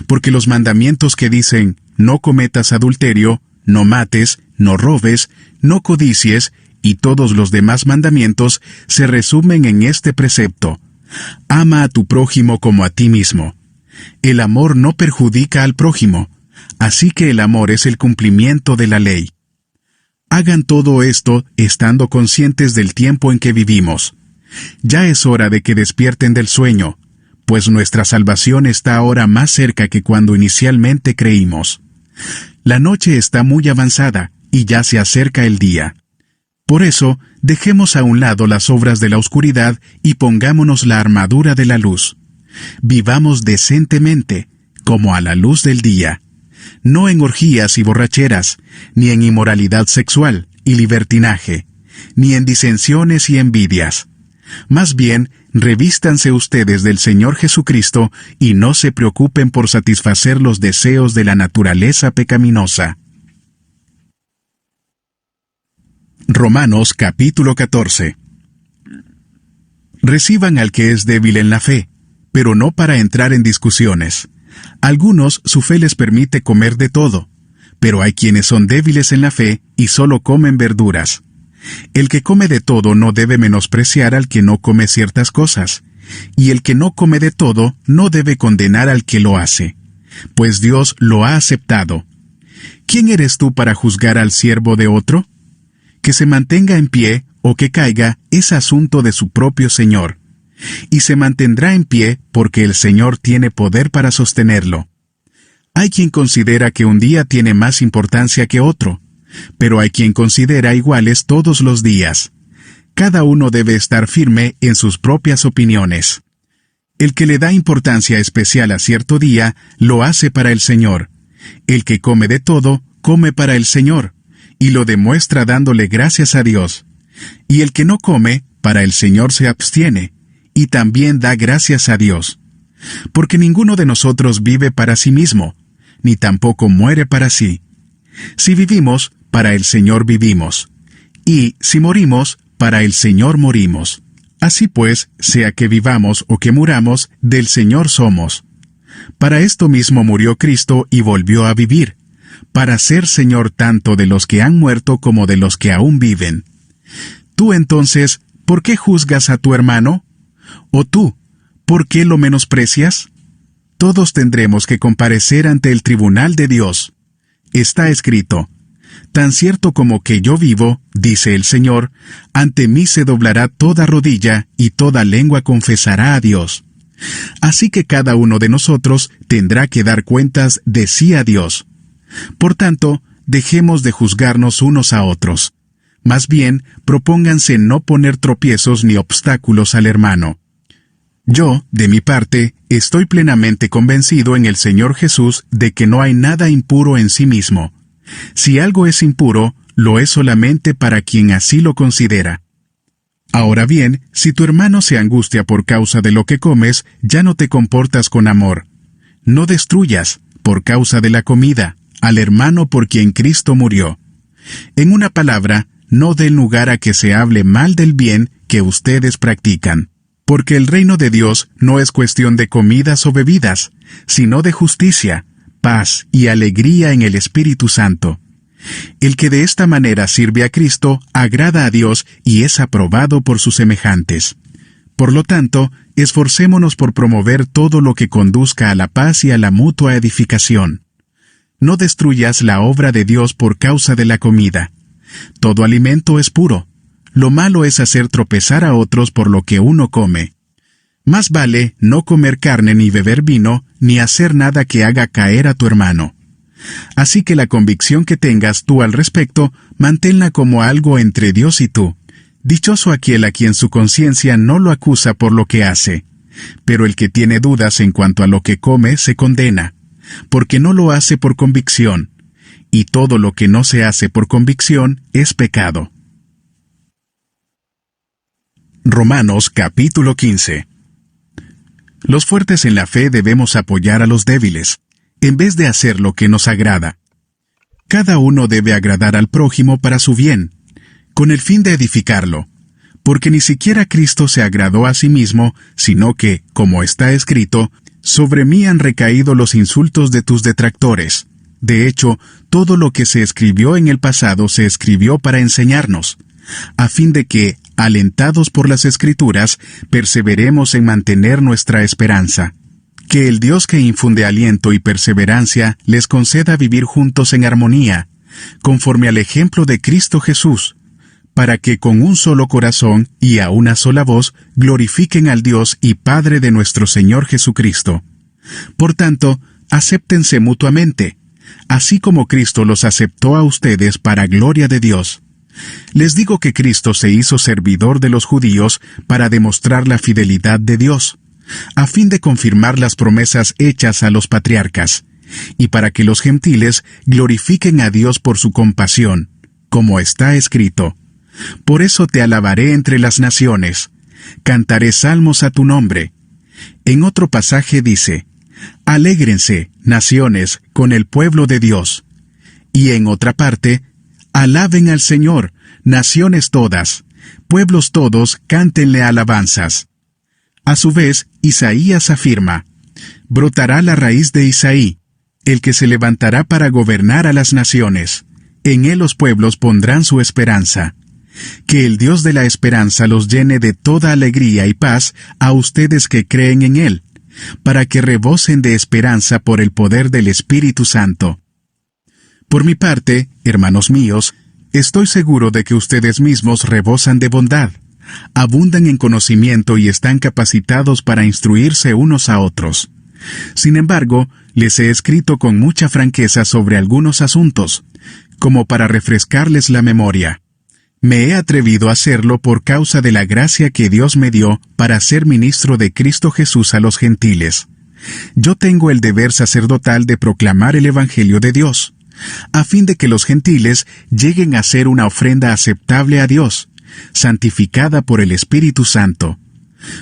porque los mandamientos que dicen: no cometas adulterio, no mates, no robes, no codicies, y todos los demás mandamientos se resumen en este precepto: ama a tu prójimo como a ti mismo. El amor no perjudica al prójimo, así que el amor es el cumplimiento de la ley. Hagan todo esto estando conscientes del tiempo en que vivimos. Ya es hora de que despierten del sueño, pues nuestra salvación está ahora más cerca que cuando inicialmente creímos. La noche está muy avanzada y ya se acerca el día. Por eso, dejemos a un lado las obras de la oscuridad y pongámonos la armadura de la luz. Vivamos decentemente, como a la luz del día. No en orgías y borracheras, ni en inmoralidad sexual y libertinaje, ni en disensiones y envidias. Más bien, revístanse ustedes del Señor Jesucristo y no se preocupen por satisfacer los deseos de la naturaleza pecaminosa. Romanos capítulo 14. Reciban al que es débil en la fe, pero no para entrar en discusiones. Algunos su fe les permite comer de todo, pero hay quienes son débiles en la fe y solo comen verduras. El que come de todo no debe menospreciar al que no come ciertas cosas, y el que no come de todo no debe condenar al que lo hace, pues Dios lo ha aceptado. ¿Quién eres tú para juzgar al siervo de otro? Que se mantenga en pie o que caiga es asunto de su propio Señor, y se mantendrá en pie porque el Señor tiene poder para sostenerlo. Hay quien considera que un día tiene más importancia que otro, pero hay quien considera iguales todos los días. Cada uno debe estar firme en sus propias opiniones. El que le da importancia especial a cierto día, lo hace para el Señor. El que come de todo, come para el Señor, y lo demuestra dándole gracias a Dios. Y el que no come, para el Señor se abstiene, y también da gracias a Dios. Porque ninguno de nosotros vive para sí mismo, ni tampoco muere para sí. Si vivimos, para el Señor vivimos, y si morimos, para el Señor morimos. Así pues, sea que vivamos o que muramos, del Señor somos. Para esto mismo murió Cristo y volvió a vivir, para ser Señor tanto de los que han muerto como de los que aún viven. Tú entonces, ¿por qué juzgas a tu hermano? ¿O tú, por qué lo menosprecias? Todos tendremos que comparecer ante el tribunal de Dios. Está escrito: tan cierto como que yo vivo, dice el Señor, ante mí se doblará toda rodilla y toda lengua confesará a Dios. Así que cada uno de nosotros tendrá que dar cuentas de sí a Dios. Por tanto, dejemos de juzgarnos unos a otros. Más bien, propónganse no poner tropiezos ni obstáculos al hermano. Yo, de mi parte, estoy plenamente convencido en el Señor Jesús de que no hay nada impuro en sí mismo. Si algo es impuro, lo es solamente para quien así lo considera. Ahora bien, si tu hermano se angustia por causa de lo que comes, ya no te comportas con amor. No destruyas, por causa de la comida, al hermano por quien Cristo murió. En una palabra, no den lugar a que se hable mal del bien que ustedes practican. Porque el reino de Dios no es cuestión de comidas o bebidas, sino de justicia, paz y alegría en el Espíritu Santo. El que de esta manera sirve a Cristo agrada a Dios y es aprobado por sus semejantes. Por lo tanto, esforcémonos por promover todo lo que conduzca a la paz y a la mutua edificación. No destruyas la obra de Dios por causa de la comida. Todo alimento es puro. Lo malo es hacer tropezar a otros por lo que uno come. Más vale no comer carne ni beber vino, ni hacer nada que haga caer a tu hermano. Así que la convicción que tengas tú al respecto, manténla como algo entre Dios y tú. Dichoso aquel a quien su conciencia no lo acusa por lo que hace. Pero el que tiene dudas en cuanto a lo que come se condena, porque no lo hace por convicción. Y todo lo que no se hace por convicción es pecado. Romanos capítulo 15. Los fuertes en la fe debemos apoyar a los débiles, en vez de hacer lo que nos agrada. Cada uno debe agradar al prójimo para su bien, con el fin de edificarlo, porque ni siquiera Cristo se agradó a sí mismo, sino que, como está escrito, sobre mí han recaído los insultos de tus detractores. De hecho, todo lo que se escribió en el pasado se escribió para enseñarnos, a fin de que, alentados por las Escrituras, perseveremos en mantener nuestra esperanza. Que el Dios que infunde aliento y perseverancia les conceda vivir juntos en armonía, conforme al ejemplo de Cristo Jesús, para que con un solo corazón y a una sola voz glorifiquen al Dios y Padre de nuestro Señor Jesucristo. Por tanto, acéptense mutuamente, así como Cristo los aceptó a ustedes para gloria de Dios. Les digo que Cristo se hizo servidor de los judíos para demostrar la fidelidad de Dios, a fin de confirmar las promesas hechas a los patriarcas, y para que los gentiles glorifiquen a Dios por su compasión, como está escrito: por eso te alabaré entre las naciones, cantaré salmos a tu nombre. En otro pasaje dice: alégrense, naciones, con el pueblo de Dios. Y en otra parte: alaben al Señor, naciones todas, pueblos todos, cántenle alabanzas. A su vez, Isaías afirma: brotará la raíz de Isaí, el que se levantará para gobernar a las naciones. En él los pueblos pondrán su esperanza. Que el Dios de la esperanza los llene de toda alegría y paz a ustedes que creen en él, para que rebosen de esperanza por el poder del Espíritu Santo. Por mi parte, hermanos míos, estoy seguro de que ustedes mismos rebosan de bondad, abundan en conocimiento y están capacitados para instruirse unos a otros. Sin embargo, les he escrito con mucha franqueza sobre algunos asuntos, como para refrescarles la memoria. Me he atrevido a hacerlo por causa de la gracia que Dios me dio para ser ministro de Cristo Jesús a los gentiles. Yo tengo el deber sacerdotal de proclamar el Evangelio de Dios, a fin de que los gentiles lleguen a ser una ofrenda aceptable a Dios, santificada por el Espíritu Santo.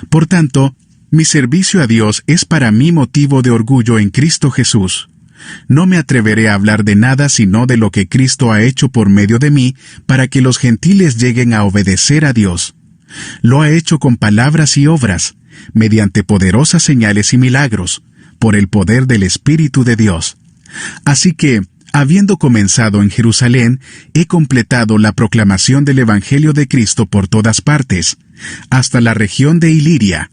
Por tanto, mi servicio a Dios es para mí motivo de orgullo en Cristo Jesús. No me atreveré a hablar de nada sino de lo que Cristo ha hecho por medio de mí para que los gentiles lleguen a obedecer a Dios. Lo ha hecho con palabras y obras, mediante poderosas señales y milagros, por el poder del Espíritu de Dios. Así que, habiendo comenzado en Jerusalén, he completado la proclamación del Evangelio de Cristo por todas partes, hasta la región de Iliria.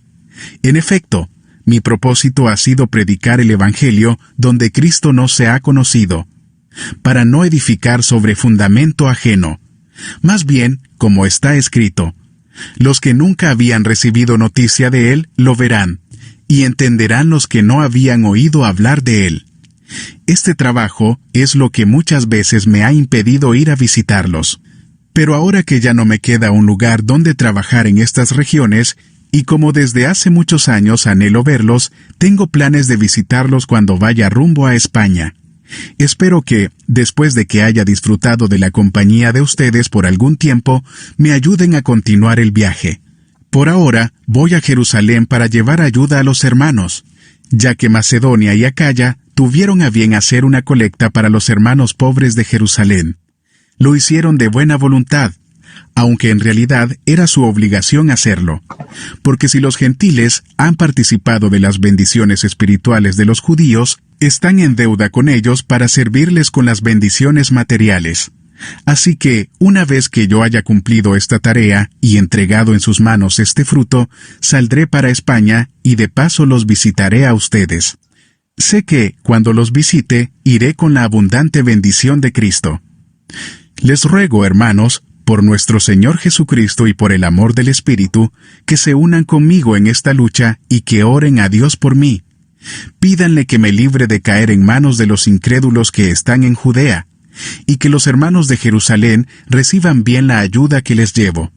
En efecto, mi propósito ha sido predicar el Evangelio donde Cristo no se ha conocido, para no edificar sobre fundamento ajeno. Más bien, como está escrito, los que nunca habían recibido noticia de él lo verán, y entenderán los que no habían oído hablar de él. Este trabajo es lo que muchas veces me ha impedido ir a visitarlos. Pero ahora que ya no me queda un lugar donde trabajar en estas regiones, y como desde hace muchos años anhelo verlos, tengo planes de visitarlos cuando vaya rumbo a España. Espero que, después de que haya disfrutado de la compañía de ustedes por algún tiempo, me ayuden a continuar el viaje. Por ahora, voy a Jerusalén para llevar ayuda a los hermanos, ya que Macedonia y Acaya tuvieron a bien hacer una colecta para los hermanos pobres de Jerusalén. Lo hicieron de buena voluntad, aunque en realidad era su obligación hacerlo, porque si los gentiles han participado de las bendiciones espirituales de los judíos, están en deuda con ellos para servirles con las bendiciones materiales. Así que, una vez que yo haya cumplido esta tarea y entregado en sus manos este fruto, saldré para España y de paso los visitaré a ustedes. Sé que, cuando los visite, iré con la abundante bendición de Cristo. Les ruego, hermanos, por nuestro Señor Jesucristo y por el amor del Espíritu, que se unan conmigo en esta lucha y que oren a Dios por mí. Pídanle que me libre de caer en manos de los incrédulos que están en Judea, y que los hermanos de Jerusalén reciban bien la ayuda que les llevo.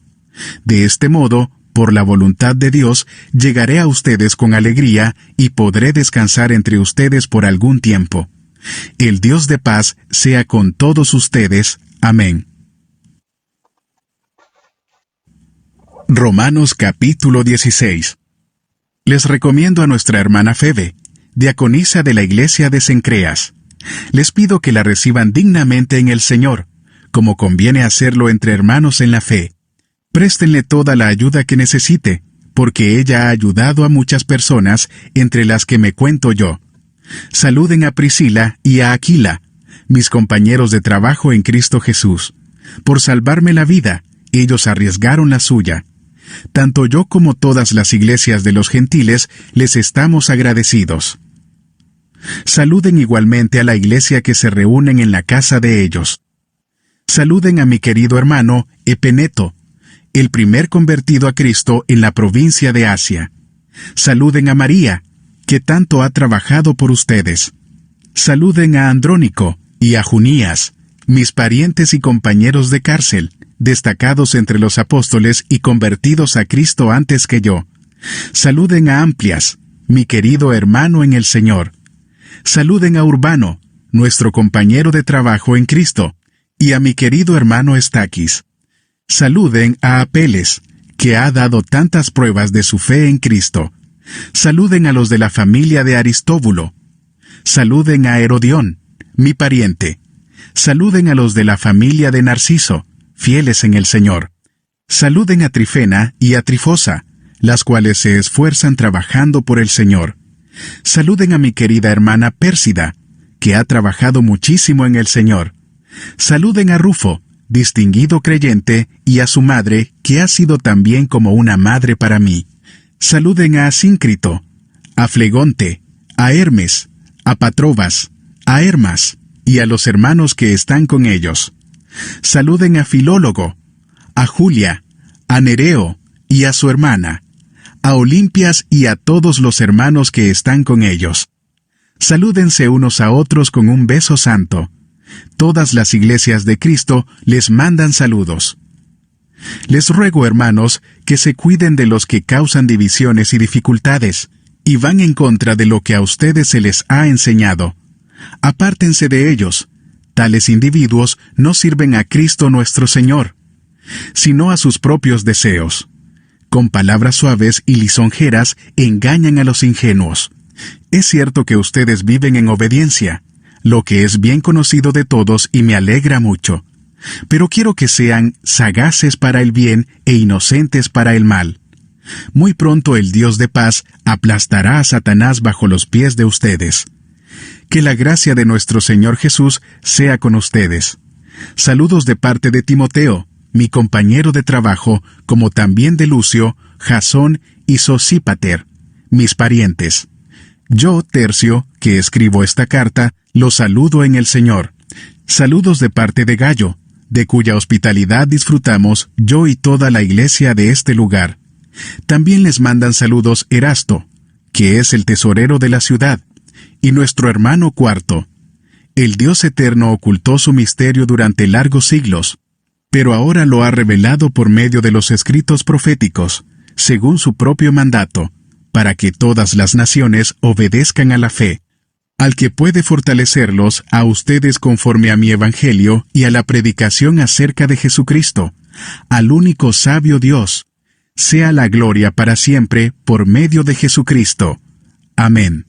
De este modo, por la voluntad de Dios, llegaré a ustedes con alegría y podré descansar entre ustedes por algún tiempo. El Dios de paz sea con todos ustedes. Amén. Romanos capítulo 16. Les recomiendo a nuestra hermana Febe, diaconisa de la iglesia de Cencreas. Les pido que la reciban dignamente en el Señor, como conviene hacerlo entre hermanos en la fe. Préstenle toda la ayuda que necesite, porque ella ha ayudado a muchas personas, entre las que me cuento yo. Saluden a Priscila y a Aquila, mis compañeros de trabajo en Cristo Jesús. Por salvarme la vida, ellos arriesgaron la suya. Tanto yo como todas las iglesias de los gentiles les estamos agradecidos. Saluden igualmente a la iglesia que se reúnen en la casa de ellos. Saluden a mi querido hermano Epeneto, el primer convertido a Cristo en la provincia de Asia. Saluden a María, que tanto ha trabajado por ustedes. Saluden a Andrónico y a Junías, mis parientes y compañeros de cárcel, destacados entre los apóstoles y convertidos a Cristo antes que yo. Saluden a Amplias, mi querido hermano en el Señor. Saluden a Urbano, nuestro compañero de trabajo en Cristo, y a mi querido hermano Estaquis. Saluden a Apeles, que ha dado tantas pruebas de su fe en Cristo. Saluden a los de la familia de Aristóbulo. Saluden a Herodión, mi pariente. Saluden a los de la familia de Narciso, fieles en el Señor. Saluden a Trifena y a Trifosa, las cuales se esfuerzan trabajando por el Señor. Saluden a mi querida hermana Pérsida, que ha trabajado muchísimo en el Señor. Saluden a Rufo, distinguido creyente, y a su madre, que ha sido también como una madre para mí. Saluden a Asíncrito, a Flegonte, a Hermes, a Patrobas, a Hermas, y a los hermanos que están con ellos. Saluden a Filólogo, a Julia, a Nereo, y a su hermana, a Olimpias y a todos los hermanos que están con ellos. Salúdense unos a otros con un beso santo. Todas las iglesias de Cristo les mandan saludos. Les ruego, hermanos, que se cuiden de los que causan divisiones y dificultades, y van en contra de lo que a ustedes se les ha enseñado. Apártense de ellos. Tales individuos no sirven a Cristo nuestro Señor, sino a sus propios deseos. Con palabras suaves y lisonjeras engañan a los ingenuos. Es cierto que ustedes viven en obediencia, lo que es bien conocido de todos y me alegra mucho. Pero quiero que sean sagaces para el bien e inocentes para el mal. Muy pronto el Dios de paz aplastará a Satanás bajo los pies de ustedes. Que la gracia de nuestro Señor Jesús sea con ustedes. Saludos de parte de Timoteo, mi compañero de trabajo, como también de Lucio, Jasón y Sosípater, mis parientes. Yo, Tercio, que escribo esta carta, los saludo en el Señor. Saludos de parte de Gayo, de cuya hospitalidad disfrutamos yo y toda la iglesia de este lugar. También les mandan saludos Erasto, que es el tesorero de la ciudad, y nuestro hermano Cuarto. El Dios eterno ocultó su misterio durante largos siglos, pero ahora lo ha revelado por medio de los escritos proféticos, según su propio mandato, para que todas las naciones obedezcan a la fe, al que puede fortalecerlos a ustedes conforme a mi evangelio y a la predicación acerca de Jesucristo, al único sabio Dios. Sea la gloria para siempre por medio de Jesucristo. Amén.